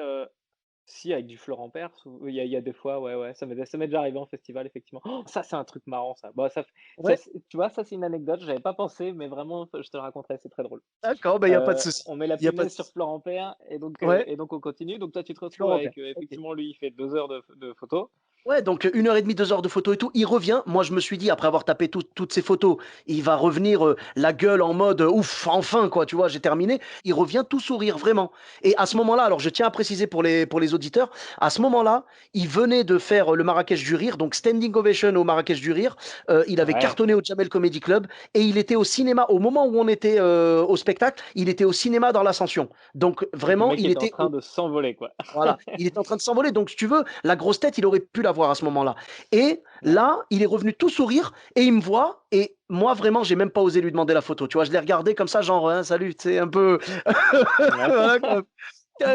si avec du Florent Pers ou il y a des fois, ouais, ouais, ça m'est déjà arrivé en festival effectivement. Oh, ça, c'est un truc marrant ça. Bah, ça Ouais? c'est tu vois, ça c'est une anecdote, j'avais pas pensé, mais vraiment, je te le raconterai, c'est très drôle. D'accord, bah, il y a pas de souci. On met la Il y a pas de punaise sur souci. Florent Père Ouais, et donc on continue. Donc toi, tu te retrouves Florent Père. avec, OK. effectivement, lui, il fait 2 heures de photos. Ouais, donc 1 heure et demie, 2 heures de photos et tout. Il revient. Moi, je me suis dit, après avoir tapé toutes ces photos, il va revenir la gueule en mode ouf, enfin, quoi, tu vois, j'ai terminé. Il revient tout sourire, vraiment. Et à ce moment-là, alors je tiens à préciser pour les auditeurs, à ce moment-là, il venait de faire le Marrakech du Rire, donc Standing Ovation au Marrakech du Rire. Il avait Ouais. cartonné au Jamel Comedy Club et il était au cinéma, au moment où on était au spectacle, il était au cinéma dans l'Ascension. Donc Donc le vraiment, mec il était en était train de s'envoler, quoi. voilà, il est en train de s'envoler. Donc, si tu veux, la grosse tête, il aurait pu l'avoir à ce moment-là. Et Ouais. là, il est revenu tout sourire et il me voit. Et moi, vraiment, j'ai même pas osé lui demander la photo. Tu vois, je l'ai regardé comme ça, genre, hein, salut, tu sais, un peu. Ouais. Voilà, quoi.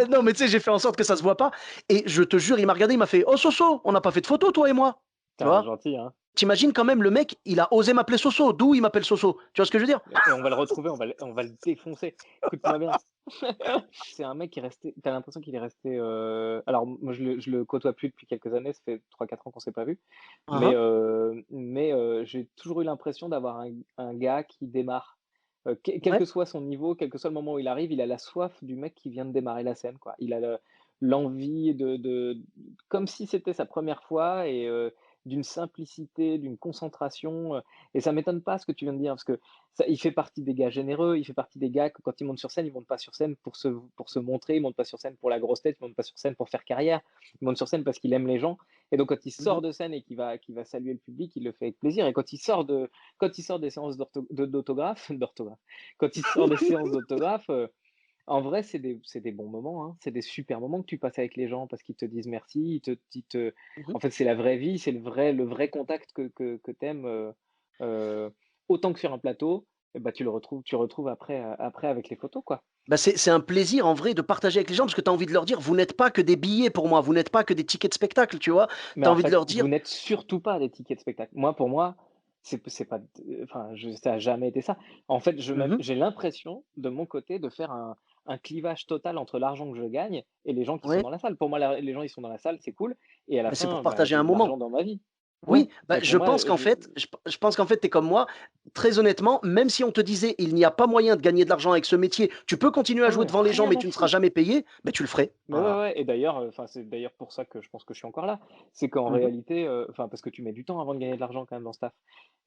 Non, mais tu sais, j'ai fait en sorte que ça se voit pas. Et je te jure, il m'a regardé, il m'a fait oh, Soso, on n'a pas fait de photo, toi et moi. Tu Tu vois, gentil, hein. t'imagines quand même, le mec, il a osé m'appeler Soso. D'où il m'appelle Soso. Tu vois ce que je veux dire? Et on va le retrouver, on va le défoncer. Écoute-moi bien. C'est un mec qui est resté, tu as l'impression qu'il est resté, alors moi je le côtoie plus depuis quelques années, ça fait 3-4 ans qu'on s'est pas vu. Ah, Mais ah. j'ai toujours eu l'impression d'avoir un gars qui démarre. Quel Ouais, que soit son niveau, quel que soit le moment où il arrive, il a la soif du mec qui vient de démarrer la scène, quoi. Il a l'envie de comme si c'était sa première fois et d'une simplicité, d'une concentration, et ça m'étonne pas ce que tu viens de dire parce que ça il fait partie des gars généreux, il fait partie des gars que quand ils montent sur scène, ils montent pas sur scène pour se montrer, ils montent pas sur scène pour la grosse tête, ils montent pas sur scène pour faire carrière. Ils montent sur scène parce qu'il aime les gens et donc quand il mhm, sort de scène et qu'il va saluer le public, il le fait avec plaisir et quand il sort des séances d'autographe d'orthographe, quand il sort des séances d'autographe, en vrai, c'est des bons moments, hein. C'est des super moments que tu passes avec les gens parce qu'ils te disent merci, mhm. en fait, c'est la vraie vie, c'est le vrai contact que tu aimes, autant que sur un plateau, et bah, tu retrouves après avec les photos, quoi. Bah, c'est un plaisir en vrai de partager avec les gens parce que tu as envie de leur dire, vous n'êtes pas que des billets pour moi, vous n'êtes pas que des tickets de spectacle, tu vois. Mais Tu as en envie de fait, leur vous dire, n'êtes surtout pas des tickets de spectacle. Pour moi, c'est pas, enfin, ça a jamais été ça. En fait, mhm, j'ai l'impression, de mon côté, de faire un clivage total entre l'argent que je gagne et les gens qui sont ouais, dans la salle. Pour moi, les gens, ils sont dans la salle, c'est cool et à la bah, c'est pour fin, bah, partager j'ai un de l'argent moment. dans ma vie. Ouais, Oui, bah, mais pour je moi, pense qu'en fait, je pense qu'en fait, tu es comme moi. Très honnêtement, même si on te disait, il n'y a pas moyen de gagner de l'argent avec ce métier, tu peux continuer à j'en jouer ai devant les gens, rien mais à tu ne seras foutre. jamais payé, mais tu le ferais. Mais ouais, Voilà. ouais, et d'ailleurs, enfin, c'est d'ailleurs pour ça que je pense que je suis encore là. C'est qu'en Mhm, réalité, enfin, parce que tu mets du temps avant de gagner de l'argent quand même dans ce taf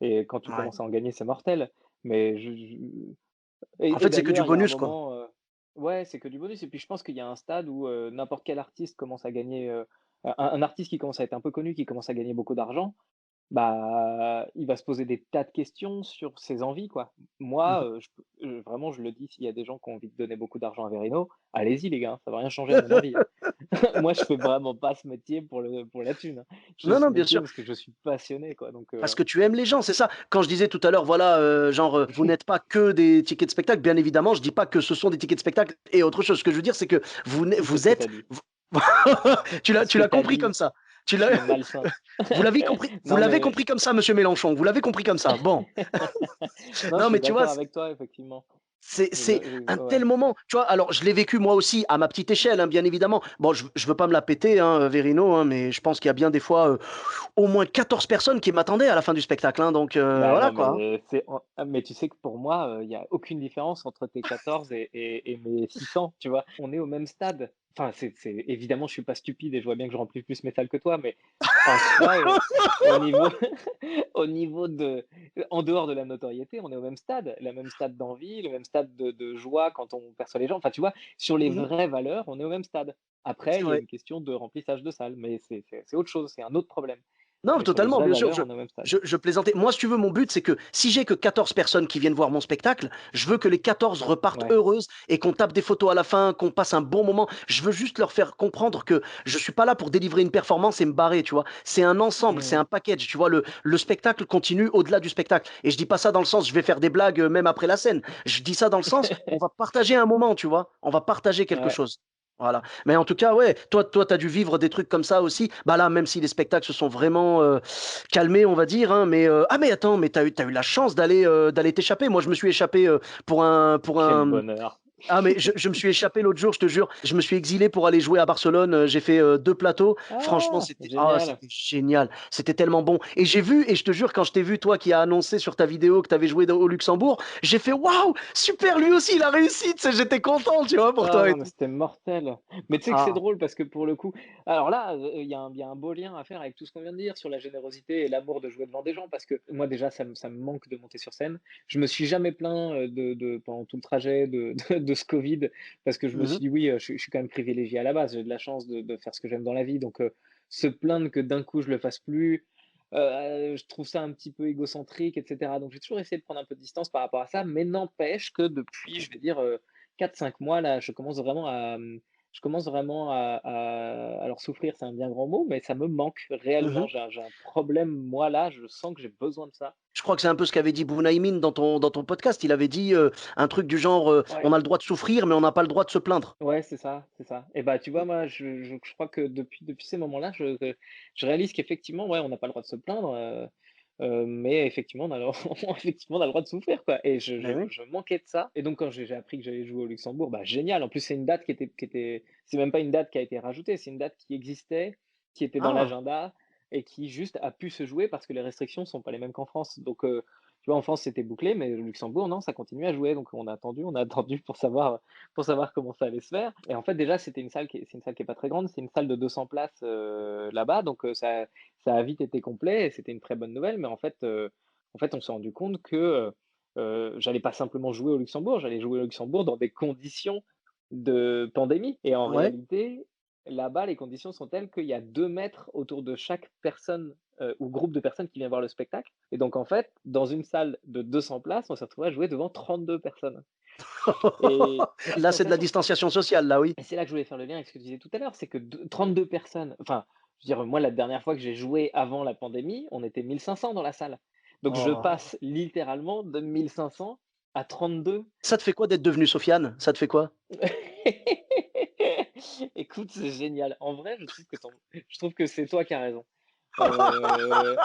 et quand tu ouais. commences à en gagner, c'est mortel. Mais je En et fait, c'est que du d'ailleurs, il y a un bonus, quoi. moment, ouais, c'est que du bonus et puis je pense qu'il y a un stade où, n'importe quel artiste commence à gagner, un artiste qui commence à être un peu connu, qui commence à gagner beaucoup d'argent, bah, il va se poser des tas de questions sur ses envies, quoi. Moi, Mhm. vraiment, je le dis, s'il y a des gens qui ont envie de donner beaucoup d'argent à Verino, allez-y les gars, ça va rien changer à mon envie, hein. Moi, je fais vraiment pas ce métier pour la thune, hein. Je fais Non, ce non, bien métier sûr. parce que je suis passionné, quoi, donc Parce que tu aimes les gens, c'est ça. Quand je disais tout à l'heure, voilà, genre, vous n'êtes pas que des tickets de spectacle, bien évidemment, je dis pas que ce sont des tickets de spectacle et autre chose. Ce que je veux dire, c'est que c'est ce vous que tu êtes. as dit. C'est ce Tu que l'as tu as compris dit. comme ça. Tu Tu l'as, es malsain. vous Non, l'avez mais compris comme ça, monsieur Mélenchon. Vous l'avez compris comme ça. Bon. non, je Non, suis mais tu vois, d'accord avec toi, effectivement. c'est un Ouais. tel moment. Tu vois, alors je l'ai vécu moi aussi à ma petite échelle, hein, bien évidemment. Bon, je veux pas me la péter, hein, Verino, hein, mais je pense qu'il y a bien des fois au moins 14 personnes qui m'attendaient à la fin du spectacle, hein, donc Bah, voilà non, quoi, hein. mais tu sais que pour moi, il y a aucune différence entre tes 14 et mes 600, tu vois? On est au même stade. Enfin, c'est évidemment, je suis pas stupide et je vois bien que je remplis plus mes salles que toi, mais en soi, au niveau au niveau de en dehors de la notoriété, on est au même stade. Le même stade d'envie, le même stade de joie quand on perçoit les gens. Enfin, tu vois? Sur les Mhm, vraies valeurs, on est au même stade. Après, c'est il y a vrai. une question de remplissage de salles, mais c'est autre chose, c'est un autre problème. Non, Mais sur les totalement, vraies bien sûr. valeurs, on est au même stade. Je plaisantais. Moi, si tu veux, mon but, c'est que si j'ai que 14 personnes qui viennent voir mon spectacle, je veux que les 14 repartent Ouais. heureuses et qu'on tape des photos à la fin, qu'on passe un bon moment. Je veux juste leur faire comprendre que je suis pas là pour délivrer une performance et me barrer, tu vois. C'est un ensemble, c'est Mmh. un package, tu vois. Le spectacle continue au-delà du spectacle. Et je dis pas ça dans le sens, je vais faire des blagues même après la scène. Je dis ça dans le sens, on va partager un moment, tu vois. On va partager quelque Ouais. chose. Voilà. Mais en tout cas, ouais, toi, tu as dû vivre des trucs comme ça aussi. Bah là, même si les spectacles se sont vraiment calmés, on va dire, hein, mais ah mais attends, mais t'as eu la chance d'aller t'échapper. Moi, je me suis échappé Quel pour un bonheur. Ah mais je me suis échappé l'autre jour, je te jure. Je me suis exilé pour aller jouer à Barcelone, j'ai fait, 2 plateaux. Franchement, Ah! c'était Génial. génial, c'était tellement bon et j'ai vu et je te jure quand je t'ai vu toi qui as annoncé sur ta vidéo que tu avais joué au Luxembourg, j'ai fait: «Waouh, super, lui aussi il a réussi», tu sais? J'étais content, tu vois, pour Ah toi et non, mais tout. c'était mortel. Mais tu sais que c'est Ah. drôle parce que pour le coup alors là, il y a un beau lien à faire avec tout ce qu'on vient de dire sur la générosité et l'amour de jouer devant des gens parce que moi déjà ça me manque de monter sur scène. Je me suis jamais plaint, de pendant tout le trajet de ce Covid parce que je me Mmh suis mh. dit: «Oui, je suis quand même privilégié à la base, j'ai de la chance de faire ce que j'aime dans la vie», donc se plaindre que d'un coup je le fasse plus, je trouve ça un petit peu égocentrique et cetera. Donc j'ai toujours essayé de prendre un peu de distance par rapport à ça, mais n'empêche que depuis, je vais dire, 4-5 mois là, je commence vraiment à alors souffrir, c'est un bien grand mot, mais ça me manque réellement. Mmh. J'ai un problème, moi, là, je sens que j'ai besoin de ça. Je crois que c'est un peu ce qu'avait dit Bounaïmin dans ton podcast. Il avait dit, un truc du genre, «On Ouais, a le droit de souffrir, mais on n'a pas le droit de se plaindre». ouais, c'est ça, c'est ça. Et bah, tu vois, moi, je crois que depuis ces moments-là, je réalise qu'effectivement, ouais, on n'a pas le droit de se plaindre, mais effectivement, on a le effectivement, on a le droit de souffrir, quoi, et je Mais je oui. je manquais de ça. Et donc quand j'ai appris que j'allais jouer au Luxembourg, bah, génial. En plus, c'est une date qui était c'est même pas une date qui a été rajoutée, c'est une date qui existait, qui était dans Ah! l'agenda et qui juste a pu se jouer parce que les restrictions sont pas les mêmes qu'en France. Donc tu vois, en France, c'était bouclé, mais au Luxembourg, non, ça continue à jouer. Donc on a attendu pour savoir comment ça allait se faire. Et en fait, déjà, c'est une salle qui est pas très grande, c'est une salle de 200 places, là-bas, donc ça a vite été complet et c'était une très bonne nouvelle. Mais en fait, on s'est rendu compte que, j'allais pas simplement jouer au Luxembourg, j'allais jouer au Luxembourg dans des conditions de pandémie. Et en Ouais. réalité, là-bas, les conditions sont telles qu'il y a 2 mètres autour de chaque personne, ou groupe de personnes qui vient voir le spectacle. Et donc en fait, dans une salle de 200 places, on s'est retrouvé à jouer devant 32 personnes. Et Là, c'est de la sachant distanciation sociale, là, oui. et c'est là que je voulais faire le lien avec ce que tu disais tout à l'heure, c'est que 32 personnes, enfin, je veux dire, moi, la dernière fois que j'ai joué avant la pandémie, on était 1 500 dans la salle. Donc je Oh. passe littéralement de 1 500 à 32. Ça te fait quoi d'être devenue Sofiane? Ça te fait quoi? Écoute, c'est génial. En vrai, je trouve que c'est toi qui as raison. Heu,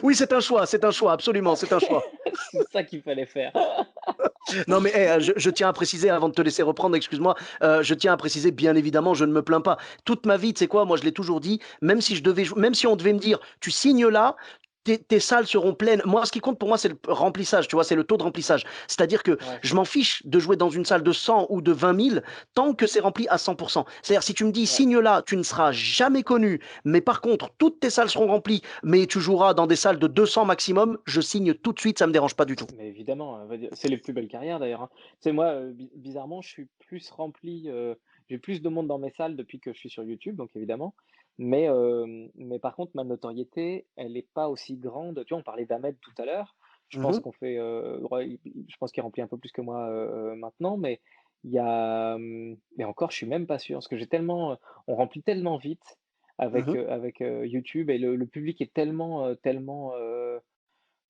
Oui, c'est un choix, absolument, c'est un choix. c'est ça qu'il fallait faire. Non, mais je tiens à préciser avant de te laisser reprendre, excuse-moi, je tiens à préciser, bien évidemment, je ne me plains pas. Toute ma vie, tu sais quoi? Moi, je l'ai toujours dit, même si on devait me dire: «Tu signes là, tes salles seront pleines». Moi, ce qui compte pour moi, c'est le remplissage, tu vois? C'est le taux de remplissage. C'est-à-dire que Ouais, je m'en fiche de jouer dans une salle de 100 ou de 20 000 tant que c'est rempli à 100. C'est-à-dire si tu me dis: ouais. «Signe là, tu ne seras jamais connu, mais par contre, toutes tes salles seront remplies, mais tu joueras dans des salles de 200 maximum», je signe tout de suite, ça me dérange pas du tout. Mais évidemment, on va dire c'est les plus belles carrières d'ailleurs, hein. Tu sais, moi, bizarrement, je suis plus rempli, j'ai plus de monde dans mes salles depuis que je suis sur YouTube, donc évidemment. Mais par contre, ma notoriété, elle est pas aussi grande. Tu vois, on parlait d'Ahmed tout à l'heure. Je pense Mmh. qu'on fait, ouais, je pense qu'il remplit un peu plus que moi, maintenant, mais il y a, mais encore, je suis même pas sûr parce que on remplit tellement vite avec, Mmh. YouTube, et le public est tellement,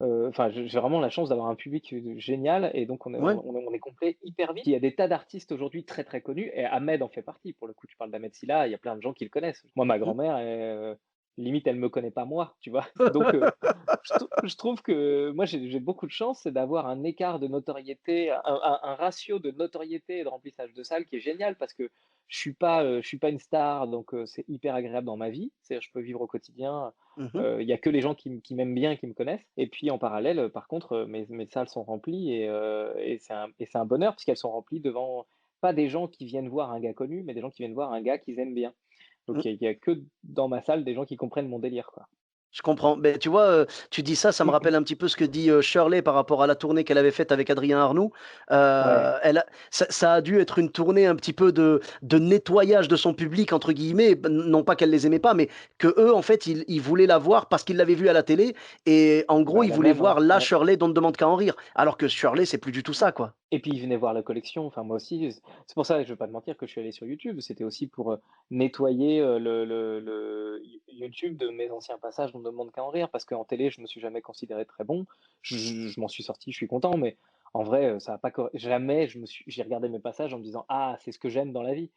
enfin, j'ai vraiment la chance d'avoir un public, génial, et donc Ouais. on est complet hyper vite. Il y a des tas d'artistes aujourd'hui très, très connus, et Ahmed en fait partie. Pour le coup, tu parles d'Ahmed Silla, il y a plein de gens qui le connaissent. Moi, ma Mmh. grand-mère, limite, elle me connaît pas moi, tu vois? Donc je trouve que moi, j'ai beaucoup de chance, c'est d'avoir un écart de notoriété, un ratio de notoriété et de remplissage de salle qui est génial parce que je suis pas une star, donc c'est hyper agréable dans ma vie. C'est-à-dire, je peux vivre au quotidien. Mmh. Il y a que les gens qui m'aiment bien, qui me connaissent. Et puis en parallèle, par contre, mes salles sont remplies, et c'est un bonheur parce qu'elles sont remplies devant pas des gens qui viennent voir un gars connu, mais des gens qui viennent voir un gars qu'ils aiment bien. Donc Mmh. il y a que dans ma salle des gens qui comprennent mon délire, quoi. Je comprends. Mais tu vois, tu dis ça, ça me rappelle un petit peu ce que dit, Shirley par rapport à la tournée qu'elle avait faite avec Adrien Arnoux. Ouais. Elle a ça a dû être une tournée un petit peu de «nettoyage» de son public entre guillemets, non pas qu'elle les aimait pas, mais qu'eux, en fait, ils voulaient la voir parce qu'ils l'avaient vue à la télé et en gros, Bah, ils la voulaient même, hein, voir la ouais. Shirley dont ne demande qu'à en rire. Alors que Shirley, c'est plus du tout ça, quoi. Et puis ils venaient voir la collection, enfin moi aussi, c'est pour ça, je vais pas te mentir, que je suis allé sur YouTube. C'était aussi pour, nettoyer, le YouTube de mes anciens passages dont on ne demande qu'à en rire, parce qu'en télé, je me suis jamais considéré très bon. Je m'en suis sorti, je suis content, mais en vrai, ça a pas corre jamais j'ai regardé mes passages en me disant: «Ah, c'est ce que j'aime dans la vie».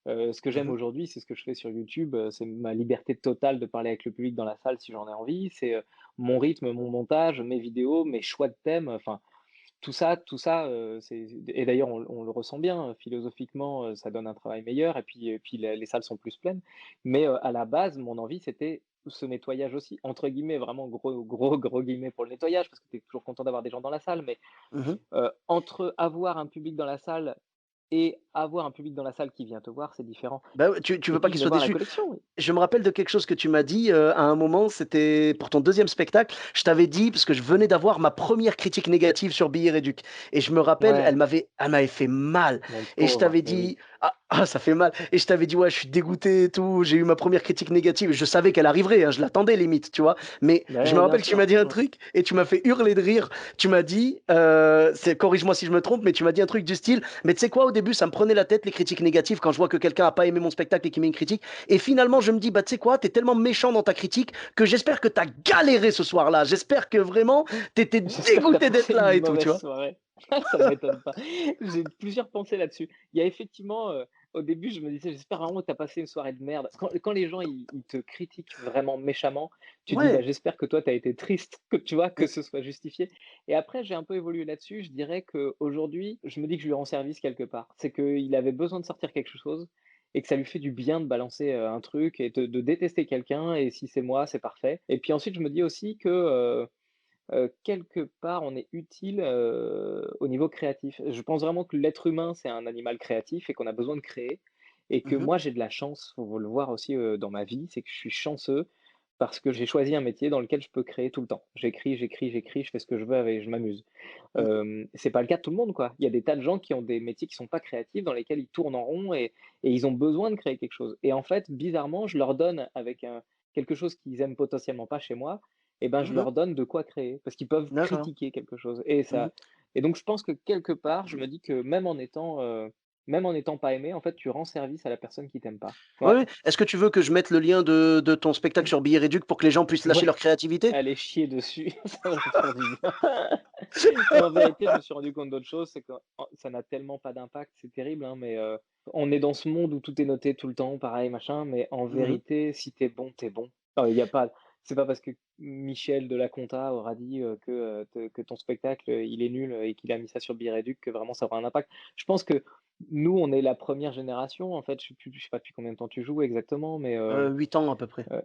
Ce que Mmh j'aime mh. aujourd'hui, c'est ce que je fais sur YouTube, c'est ma liberté totale de parler avec le public dans la salle si j'en ai envie, c'est, mon rythme, mon montage, mes vidéos, mes choix de thèmes, enfin tout ça, c'est et d'ailleurs on le ressent bien, philosophiquement, ça donne un travail meilleur et puis les salles sont plus pleines. Mais, à la base, mon envie, c'était ce nettoyage aussi, entre guillemets, vraiment gros guillemets pour le nettoyage, parce que tu es toujours content d'avoir des gens dans la salle, mais, Mmh. entre avoir un public dans la salle et avoir un public dans la salle qui vient te voir, c'est différent. Bah, ouais, tu Et veux pas puis qu'il venez soit voir la déçu. collection, oui. Je me rappelle de quelque chose que tu m'as dit, à un moment, c'était pour ton deuxième spectacle. Je t'avais dit parce que je venais d'avoir ma première critique négative sur Billet Réduc et je me rappelle, Ouais, elle m'avait fait mal mon et je pauvre, t'avais mais oui. dit: ça fait mal» et je t'avais dit: «Ouais, je suis dégoûté et tout, j'ai eu ma première critique négative». Je savais qu'elle arriverait, hein, je l'attendais limite, tu vois? Mais je me Ouais, bien rappelle que tu m'as sûr, dit un ouais. truc et tu m'as fait hurler de rire. Tu m'as dit, c'est corrige-moi si je me trompe, mais tu m'as dit un truc du style: «Mais tu sais quoi? Au début, ça me prenait la tête les critiques négatives quand je vois que quelqu'un a pas aimé mon spectacle et qu'il met une critique et finalement, je me dis, bah, tu sais quoi, t'es tellement méchant dans ta critique que j'espère que t'as galéré ce soir-là. J'espère que vraiment, t'étais J'espère que tu as dégoûté d'être passé une là et tout, tu mauvaise vois. soirée. Ça m'étonne pas. J'ai plusieurs pensées là-dessus. Il y a effectivement, au début, je me disais: «J'espère vraiment que tu as passé une soirée de merde». Quand les gens ils te critiquent vraiment méchamment, tu dis: «Bah, Ouais. j'espère que toi tu as été triste, que tu vois, que Mm, ce soit justifié». Et après j'ai un peu évolué là-dessus. Je dirais qu'aujourd'hui, je me dis que je lui rends service quelque part. C'est qu'il avait besoin de sortir quelque chose et que ça lui fait du bien de balancer, un truc et de détester quelqu'un et si c'est moi, c'est parfait. Et puis ensuite je me dis aussi que, quelque part, on est utile, au niveau créatif. Je pense vraiment que l'être humain, c'est un animal créatif et qu'on a besoin de créer et que mhm, moi, j'ai de la chance, faut le voir aussi, dans ma vie, c'est que je suis chanceux parce que j'ai choisi un métier dans lequel je peux créer tout le temps. J'écris, je fais ce que je veux avec je m'amuse. mhm, C'est pas le cas de tout le monde, quoi. Il y a des tas de gens qui ont des métiers qui sont pas créatifs, dans lesquels ils tournent en rond et ils ont besoin de créer quelque chose et en fait, bizarrement, je leur donne avec un quelque chose qu'ils aiment potentiellement pas chez moi et ben, je mhm. leur donne de quoi créer, parce qu'ils peuvent D'accord. critiquer quelque chose et Mhm. ça et donc je pense que quelque part, je me dis que même en étant pas aimé, en fait, tu rends service à la personne qui t'aime pas. Ouais, Ouais, ouais. Est-ce que tu veux que je mette le lien de ton spectacle sur Billet Réduc pour que les gens puissent lâcher ouais, leur créativité? aller chier dessus, ça va faire du bien. En vérité, je me suis rendu compte d'autre chose, c'est que ça n'a tellement pas d'impact, c'est terrible, hein, mais on est dans ce monde où tout est noté tout le temps, pareil, machin, mais en Mhm. vérité, si t'es bon, t'es bon. Il y a pas c'est pas parce que Michel de la Conta aura dit, que ton spectacle, il est nul, et qu'il a mis ça sur Biréduc que vraiment ça aura un impact. Je pense que nous, on est la première génération, en fait, je sais pas depuis combien de temps tu joues exactement, mais 8 ans à peu près. heu,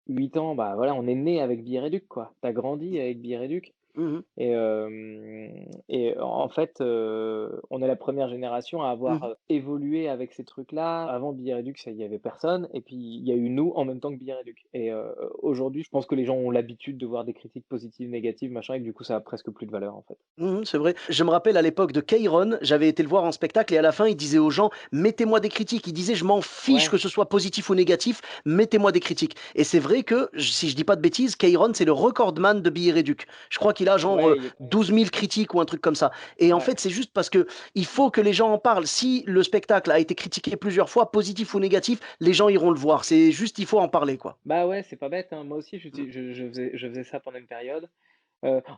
8 ans, bah, voilà, on est né avec Biréduc, quoi. Tu as grandi avec Biréduc. Mhm. Et en fait, on est la première génération à avoir, Mhm. évolué avec ces trucs-là. Avant Billet Réduc, ça il y avait personne et puis il y a eu nous en même temps que Billet Réduc et aujourd'hui, je pense que les gens ont l'habitude de voir des critiques positives, négatives, machin et que du coup, ça a presque plus de valeur, en fait. Mmh, c'est vrai. Je me rappelle à l'époque de Kairon, j'avais été le voir en spectacle et à la fin, il disait aux gens: «Mettez-moi des critiques». Il disait: «Je m'en fiche que Ouais, ce soit positif ou négatif, mettez-moi des critiques» et c'est vrai que, si je dis pas de bêtises, Kairon, c'est le recordman de billets réducs. Je crois qu'il a genre, ouais, il est ouais, 12 000 critiques ou un truc comme ça et en ouais. fait, c'est juste parce que il faut que les gens en parlent. Si le spectacle a été critiqué plusieurs fois, positif ou négatif, les gens iront le voir. C'est juste, il faut en parler, quoi. Bah, ouais, c'est pas bête, hein. Moi aussi, Mmh. je faisais ça pendant une période.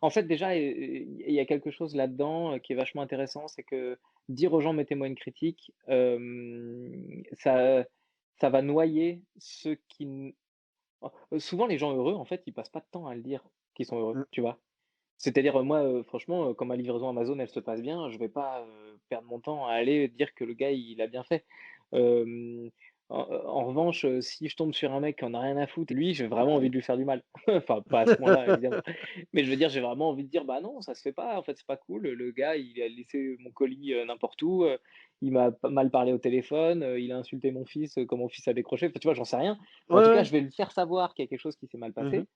En fait, déjà, il y a quelque chose là-dedans, qui est vachement intéressant, c'est que dire aux gens: «Mettez-moi une critique», ça va noyer ceux qui n souvent les gens heureux, en fait, ils passent pas de temps à le dire qu'ils sont heureux, Mmh. tu vois? C'est-à-dire, moi, franchement, quand ma livraison Amazon, elle se passe bien, je vais pas, perdre mon temps à aller dire que le gars, il a bien fait. Hem, en revanche, si je tombe sur un mec qui en a rien à foutre, lui, j'ai vraiment envie de lui faire du mal. Enfin, pas à ce point-là, évidemment. Mais je veux dire, j'ai vraiment envie de dire: «Bah non, ça se fait pas, en fait, c'est pas cool. Le gars, il a laissé mon colis, n'importe où, il m'a pas mal parlé au téléphone, il a insulté mon fils, quand mon fils a décroché». Enfin, tu vois, j'en sais rien. Mais Ouais, en tout cas, ouais. je vais lui faire savoir qu'il y a quelque chose qui s'est mal Mmh. passé.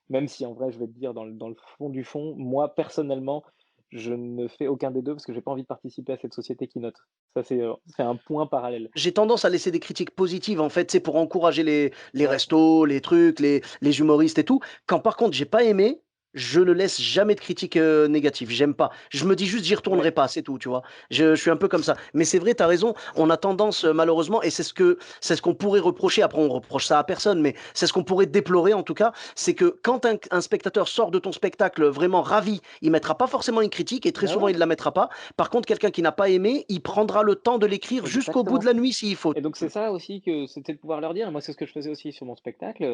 Même si en vrai, je vais te dire dans le fond du fond, moi personnellement, je ne fais aucun des 2 parce que j'ai pas envie de participer à cette société qui note. Ça, c'est un point parallèle. J'ai tendance à laisser des critiques positives, en fait, c'est pour encourager les Ouais, restos, les trucs, les humoristes et tout. Quand par contre j'ai pas aimé, je ne laisse jamais de critiques, négatives. J'aime pas. Je me dis juste: «J'y ouais, retournerai pas», c'est tout, tu vois? Je suis un peu comme ça. Mais c'est vrai, tu as raison, on a tendance, malheureusement et c'est ce qu'on pourrait reprocher, après on reproche ça à personne, mais c'est ce qu'on pourrait déplorer en tout cas, c'est que quand un spectateur sort de ton spectacle vraiment ravi, il mettra pas forcément une critique et très bah, souvent ouais, il la mettra pas. Par contre, quelqu'un qui n'a pas aimé, il prendra le temps de l'écrire jusqu'au bout de exactement. la nuit s'il faut. Et donc c'est ça aussi que c'était de pouvoir leur dire et moi c'est ce que je faisais aussi sur mon spectacle,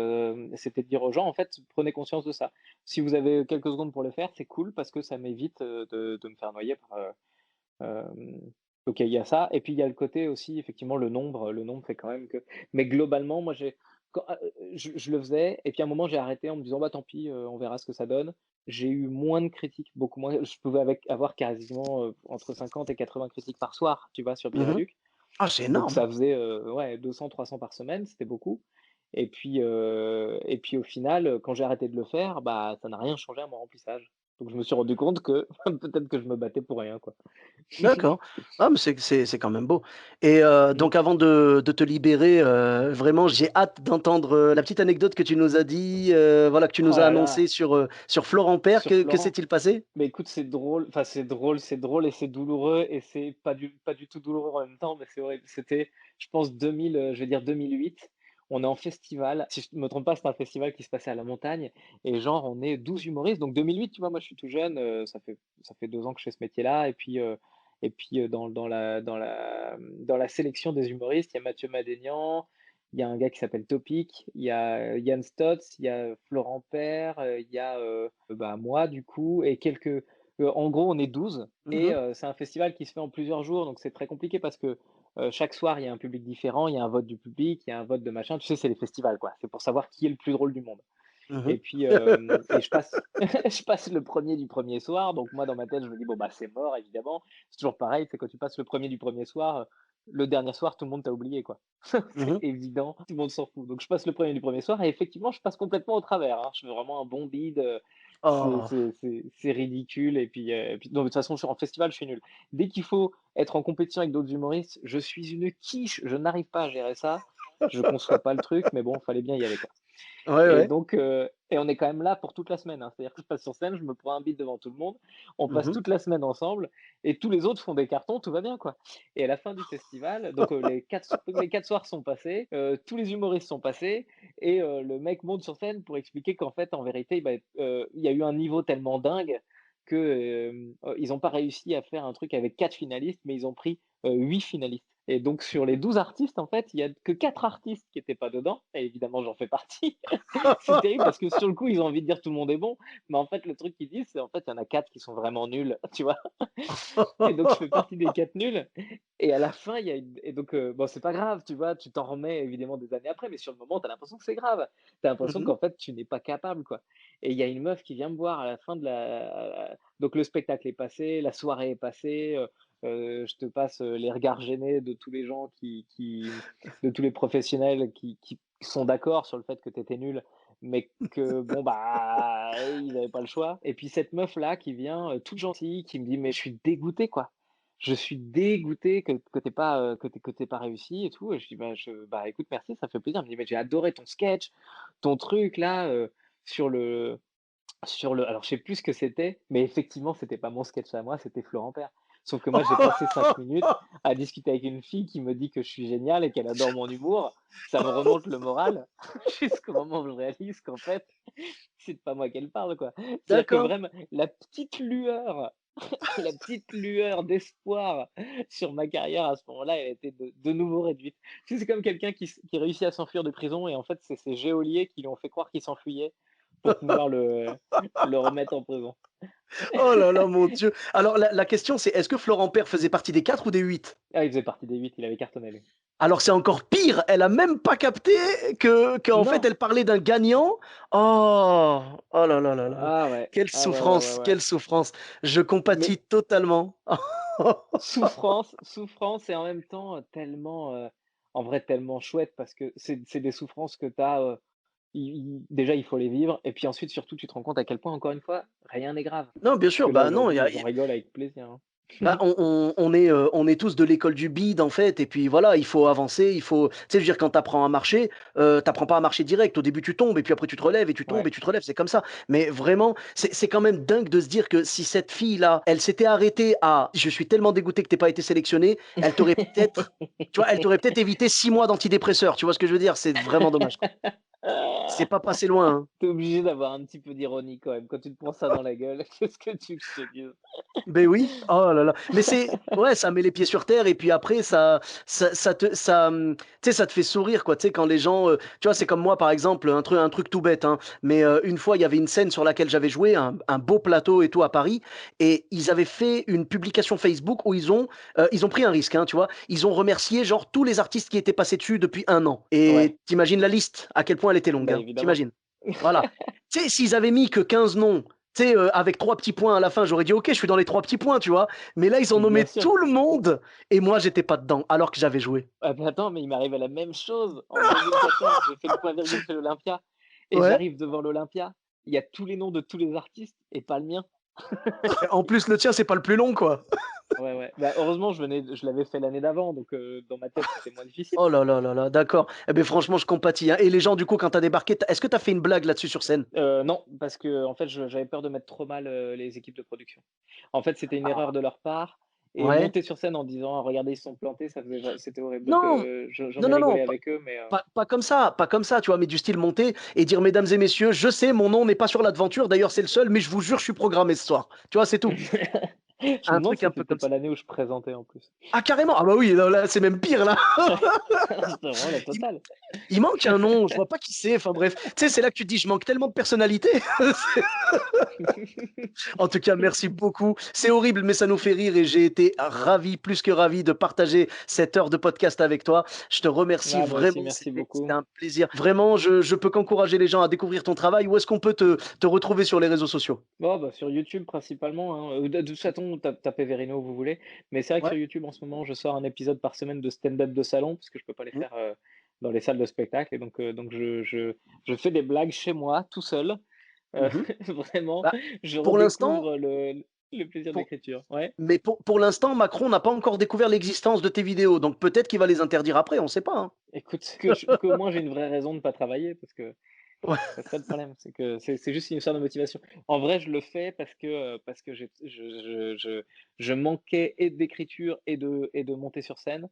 c'était de dire aux gens en fait: «Prenez conscience de ça. Si vous avez avez quelques secondes pour le faire, c'est cool parce que ça m'évite, de me faire noyer par, donc il y a ça et puis il y a le côté aussi effectivement le nombre fait quand même que mais globalement moi j'ai quand je le faisais et puis à un moment j'ai arrêté en me disant: «Bah tant pis, on verra ce que ça donne». J'ai eu moins de critiques, beaucoup moins. Je pouvais avoir quasiment, entre 50 et 80 critiques par soir, tu vois, sur Mmh. Birdduc. Ah, c'est Donc énorme! ça faisait, ouais 200-300 par semaine, c'était beaucoup et puis au final, quand j'ai arrêté de le faire, bah, ça n'a rien changé à mon remplissage. Donc je me suis rendu compte que peut-être que je me battais pour rien, quoi. D'accord. Ah, mais c'est quand même beau et Mmh. donc avant de te libérer, vraiment j'ai hâte d'entendre, la petite anecdote que tu nous as dit, voilà, que tu Oh nous as là annoncé là, sur Florent Père. sur Que Florent. s'est-il passé? Mais écoute, c'est drôle, enfin c'est drôle et c'est douloureux et c'est pas du tout douloureux en même temps, mais c'est horrible. C'était, je pense 2000, je vais dire 2008. On est en festival, si je me trompe pas, c'était un festival qui se passait à la montagne et genre on est 12 humoristes, donc 2008, tu vois? Moi je suis tout jeune, ça fait 2 ans que je fais ce métier-là et puis, dans la sélection des humoristes, il y a Mathieu Madénian, il y a un gars qui s'appelle Topic, il y a Yann Stotz, il y a Florent Père, il y a, bah, moi du coup et en gros on est 12 et Mmh. c'est un festival qui se fait en plusieurs jours donc c'est très compliqué parce que, chaque soir il y a un public différent, il y a un vote du public, il y a un vote de machin, tu sais, c'est les festivals quoi, c'est pour savoir qui est le plus drôle du monde Mmh. et puis, et je passe je passe le premier du premier soir donc moi dans ma tête je me dis: «Bon, bah, c'est mort évidemment». C'est toujours pareil, c'est quand tu passes le premier du premier soir, le dernier soir tout le monde t'a oublié quoi. C'est Mmh. évident, tout le monde s'en fout. Donc je passe le premier du premier soir et effectivement, je passe complètement au travers, hein. Je fais vraiment un bon bide, Oh! c'est ridicule et puis non, mais de toute façon, en festival, je suis nul. Dès qu'il faut être en compétition avec d'autres humoristes, je suis une quiche, je n'arrive pas à gérer ça. Je conçois pas le truc, mais bon, fallait bien y aller, quoi. Ouais, Et ouais. donc, et on est quand même là pour toute la semaine, hein. C'est-à-dire que je passe sur scène, je me prends un beat devant tout le monde, on passe Mmh. toute la semaine ensemble et tous les autres font des cartons, tout va bien, quoi. Et à la fin du festival, donc, les quatre soirs sont passés, tous les humoristes sont passés et le mec monte sur scène pour expliquer qu'en fait, en vérité, bah, il y a eu un niveau tellement dingue que, ils ont pas réussi à faire un truc avec 4 finalistes, mais ils ont pris, 8 finalistes. Et donc sur les 12 artistes, en fait, il y a que 4 artistes qui étaient pas dedans et évidemment, j'en fais partie. C'est terrible parce que sur le coup, ils ont envie de dire tout le monde est bon, mais en fait, le truc qu'ils disent, c'est en fait, il y en a 4 qui sont vraiment nuls, tu vois? Et donc je fais partie des 4 nuls et à la fin, il y a une et donc bon, c'est pas grave, tu vois? Tu t'en remets évidemment des années après, mais sur le moment, tu as l'impression que c'est grave. Tu as l'impression Mmh. qu'en fait, tu n'es pas capable, quoi. Et il y a une meuf qui vient me voir à la fin de la donc le spectacle est passé, la soirée est passée, je te passe, les regards gênés de tous les gens de tous les professionnels qui sont d'accord sur le fait que tu étais nul, mais que bon, bah, ils avaient pas le choix et puis cette meuf-là qui vient, toute gentille, qui me dit: «Mais je suis dégoûtée, quoi. Je suis dégoûtée que tu pas, que tu pas réussi et tout» et je dis: «Bah, écoute, merci, ça fait plaisir». Elle me dit: «Mais j'ai adoré ton sketch, ton truc là, alors je sais plus ce que c'était, mais effectivement, c'était pas mon sketch à moi, c'était Florent Père. Sauf que moi, j'ai passé 5 minutes à discuter avec une fille qui me dit que je suis génial et qu'elle adore mon humour. Ça me remonte le moral jusqu'au moment où je réalise qu'en fait, c'est pas moi qu'elle parle, quoi. C'est-à-dire que D'accord. vraiment la petite lueur d'espoir sur ma carrière à ce moment-là, elle était de nouveau réduite. Tu sais, c'est comme quelqu'un qui réussit à s'enfuir de prison et en fait, c'est ses geôliers qui lui ont fait croire qu'il s'enfuyait pour pouvoir le remettre en prison. Oh là là, mon Dieu! Alors la question c'est, est-ce que Florent Père faisait partie des 4 ou des 8? Ah, il faisait partie des 8, il avait cartonné lui. Alors c'est encore pire, elle a même pas capté que qu'en fait Non! elle parlait d'un gagnant. Oh! Oh là là là là. Ah ouais, Quelle ah ouais, ouais, ouais, souffrance, ouais. quelle souffrance. Je Mais compatis totalement. souffrance et en même temps, tellement, en vrai tellement chouette parce que c'est des souffrances que tu as, déjà il faut les vivre et puis ensuite surtout tu te rends compte à quel point encore une fois, rien n'est grave. Non, bien Parce sûr, que là bah non, aujourd'hui, j'en rigole avec plaisir, hein. bah, on est tous de l'école du bide, en fait, et puis voilà, il faut avancer, il faut tu sais, je veux dire, quand tu apprends à marcher, tu pas à marcher direct. Au début, tu tombes et puis après tu te relèves et tu tombes Ouais. et tu te relèves, c'est comme ça. Mais vraiment, c'est quand même dingue de se dire que si cette fille-là, elle s'était arrêtée à: «Je suis tellement dégoûtée que tu pas été sélectionnée», elle t'aurait peut-être tu vois, elle t'aurait peut-être évité 6 mois d'antidépresseurs, tu vois ce que je veux dire? C'est vraiment dommage, quoi. C'est pas passé loin, hein. Tu obligé d'avoir un petit peu d'ironie quand même. Quand tu te prends ça dans la gueule, qu'est-ce que tu veux que je te dise? Beh oui, oh là là, mais c'est ouais, ça met les pieds sur terre et puis après tu sais, ça te fait sourire quoi, tu sais, quand les gens, tu vois, c'est comme moi par exemple, un truc tout bête, hein, mais une fois, il y avait une scène sur laquelle j'avais joué, un beau plateau et tout à Paris et ils avaient fait une publication Facebook où ils ont pris un risque, hein, tu vois? Ils ont remercié genre tous les artistes qui étaient passés dessus depuis 1 an Ouais, et tu la liste, à quel point elle était longue, bah, hein? Tu évidemment. Voilà. Tu sais, s'ils avaient mis que 15 noms, tu sais, avec 3 petits points à la fin, j'aurais dit: «OK, je suis dans les 3 petits points», tu vois? Mais là, ils ont Bien nommé sûr. tout le monde et moi, j'étais pas dedans, alors que j'avais joué. Ah mais attends, mais il m'arrive la même chose. En 2014, j'ai fait le point virgule chez l'Olympia et Ouais, j'arrive devant l'Olympia, il y a tous les noms de tous les artistes et pas le mien. en plus, le tien, c'est pas le plus long, quoi. Ouais, ouais. Bah, heureusement, je l'avais fait l'année d'avant, donc dans ma tête, c'était moins difficile. Oh là là là là, d'accord. Eh beh, franchement, je compatis, hein et les gens, du coup, quand tu as débarqué, est-ce que tu as fait une blague là-dessus sur scène? Non, parce que en fait, j'avais peur de mettre trop mal, les équipes de production. En fait, c'était une erreur de leur part et Ouais. monter sur scène en disant: «Regardez, ils se sont plantés», ça faisait c'était horrible. Donc Non! j'en Non, ai non, non, rigolé avec eux, mais pas comme ça, pas comme ça, tu vois? Mais du style monter et dire: «Mesdames et messieurs, je sais, mon nom n'est pas sur l'aventure, d'ailleurs, c'est le seul, mais je vous jure, je suis programmé ce soir». Tu vois? C'est tout. je me Un demande truc si un peu c'était comme pas ça. l'année où je présentais en plus. Ah carrément! Ah bah oui, non, là, c'est même pire, là. C'était vraiment la totale. Il manque un nom, je vois pas qui c'est, enfin bref. Tu sais, c'est là que tu te dis: «Je manque tellement de personnalité». En tout cas, merci beaucoup. C'est horrible, mais ça nous fait rire et j'ai été ravi, plus que ravi de partager cette heure de podcast avec toi. Je te remercie Ah, moi aussi, vraiment, merci c'était beaucoup. un plaisir. Vraiment, je peux qu'encourager les gens à découvrir ton travail. Où est-ce qu'on peut te retrouver sur les réseaux sociaux? Bon, bah, sur YouTube principalement, hein, de toute façon, tapez Verino où vous voulez. Mais c'est vrai que Ouais. sur YouTube, en ce moment, je sors un épisode par semaine de stand-up de salon, parce que je peux pas les Mmh. faire, dans les salles de spectacle et donc je fais des blagues chez moi, tout seul. Mmh. Vraiment, Bah, je pour l'instant redécouvre le plaisir de pour l'écriture. Ouais. mais pour l'instant, Macron n'a pas encore découvert l'existence de tes vidéos, donc peut-être qu'il va les interdire après, on ne sait pas, hein. Écoute, qu'au moins j'ai une vraie raison de pas travailler parce que Ouais. c'est ça le problème, c'est que c'est juste une histoire de motivation. En vrai, je le fais parce que je manquais et d'écriture et de monter sur scène.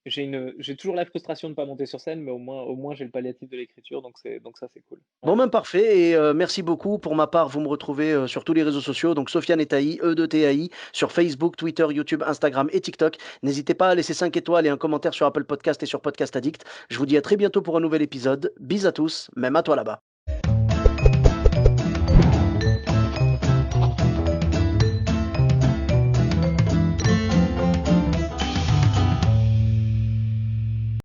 J'ai toujours la frustration de ne pas monter sur scène, mais au moins j'ai le palliatif de l'écriture, donc ça, c'est cool. Bon, Ouais. ben, parfait et merci beaucoup. Pour ma part, vous me retrouvez, sur tous les réseaux sociaux, donc Sofiane et Taï, E2TAI, sur Facebook, Twitter, YouTube, Instagram et TikTok. N'hésitez pas à laisser 5 étoiles et un commentaire sur Apple Podcast et sur Podcast Addict. Je vous dis à très bientôt pour un nouvel épisode. Bis à tous, même à toi là-bas.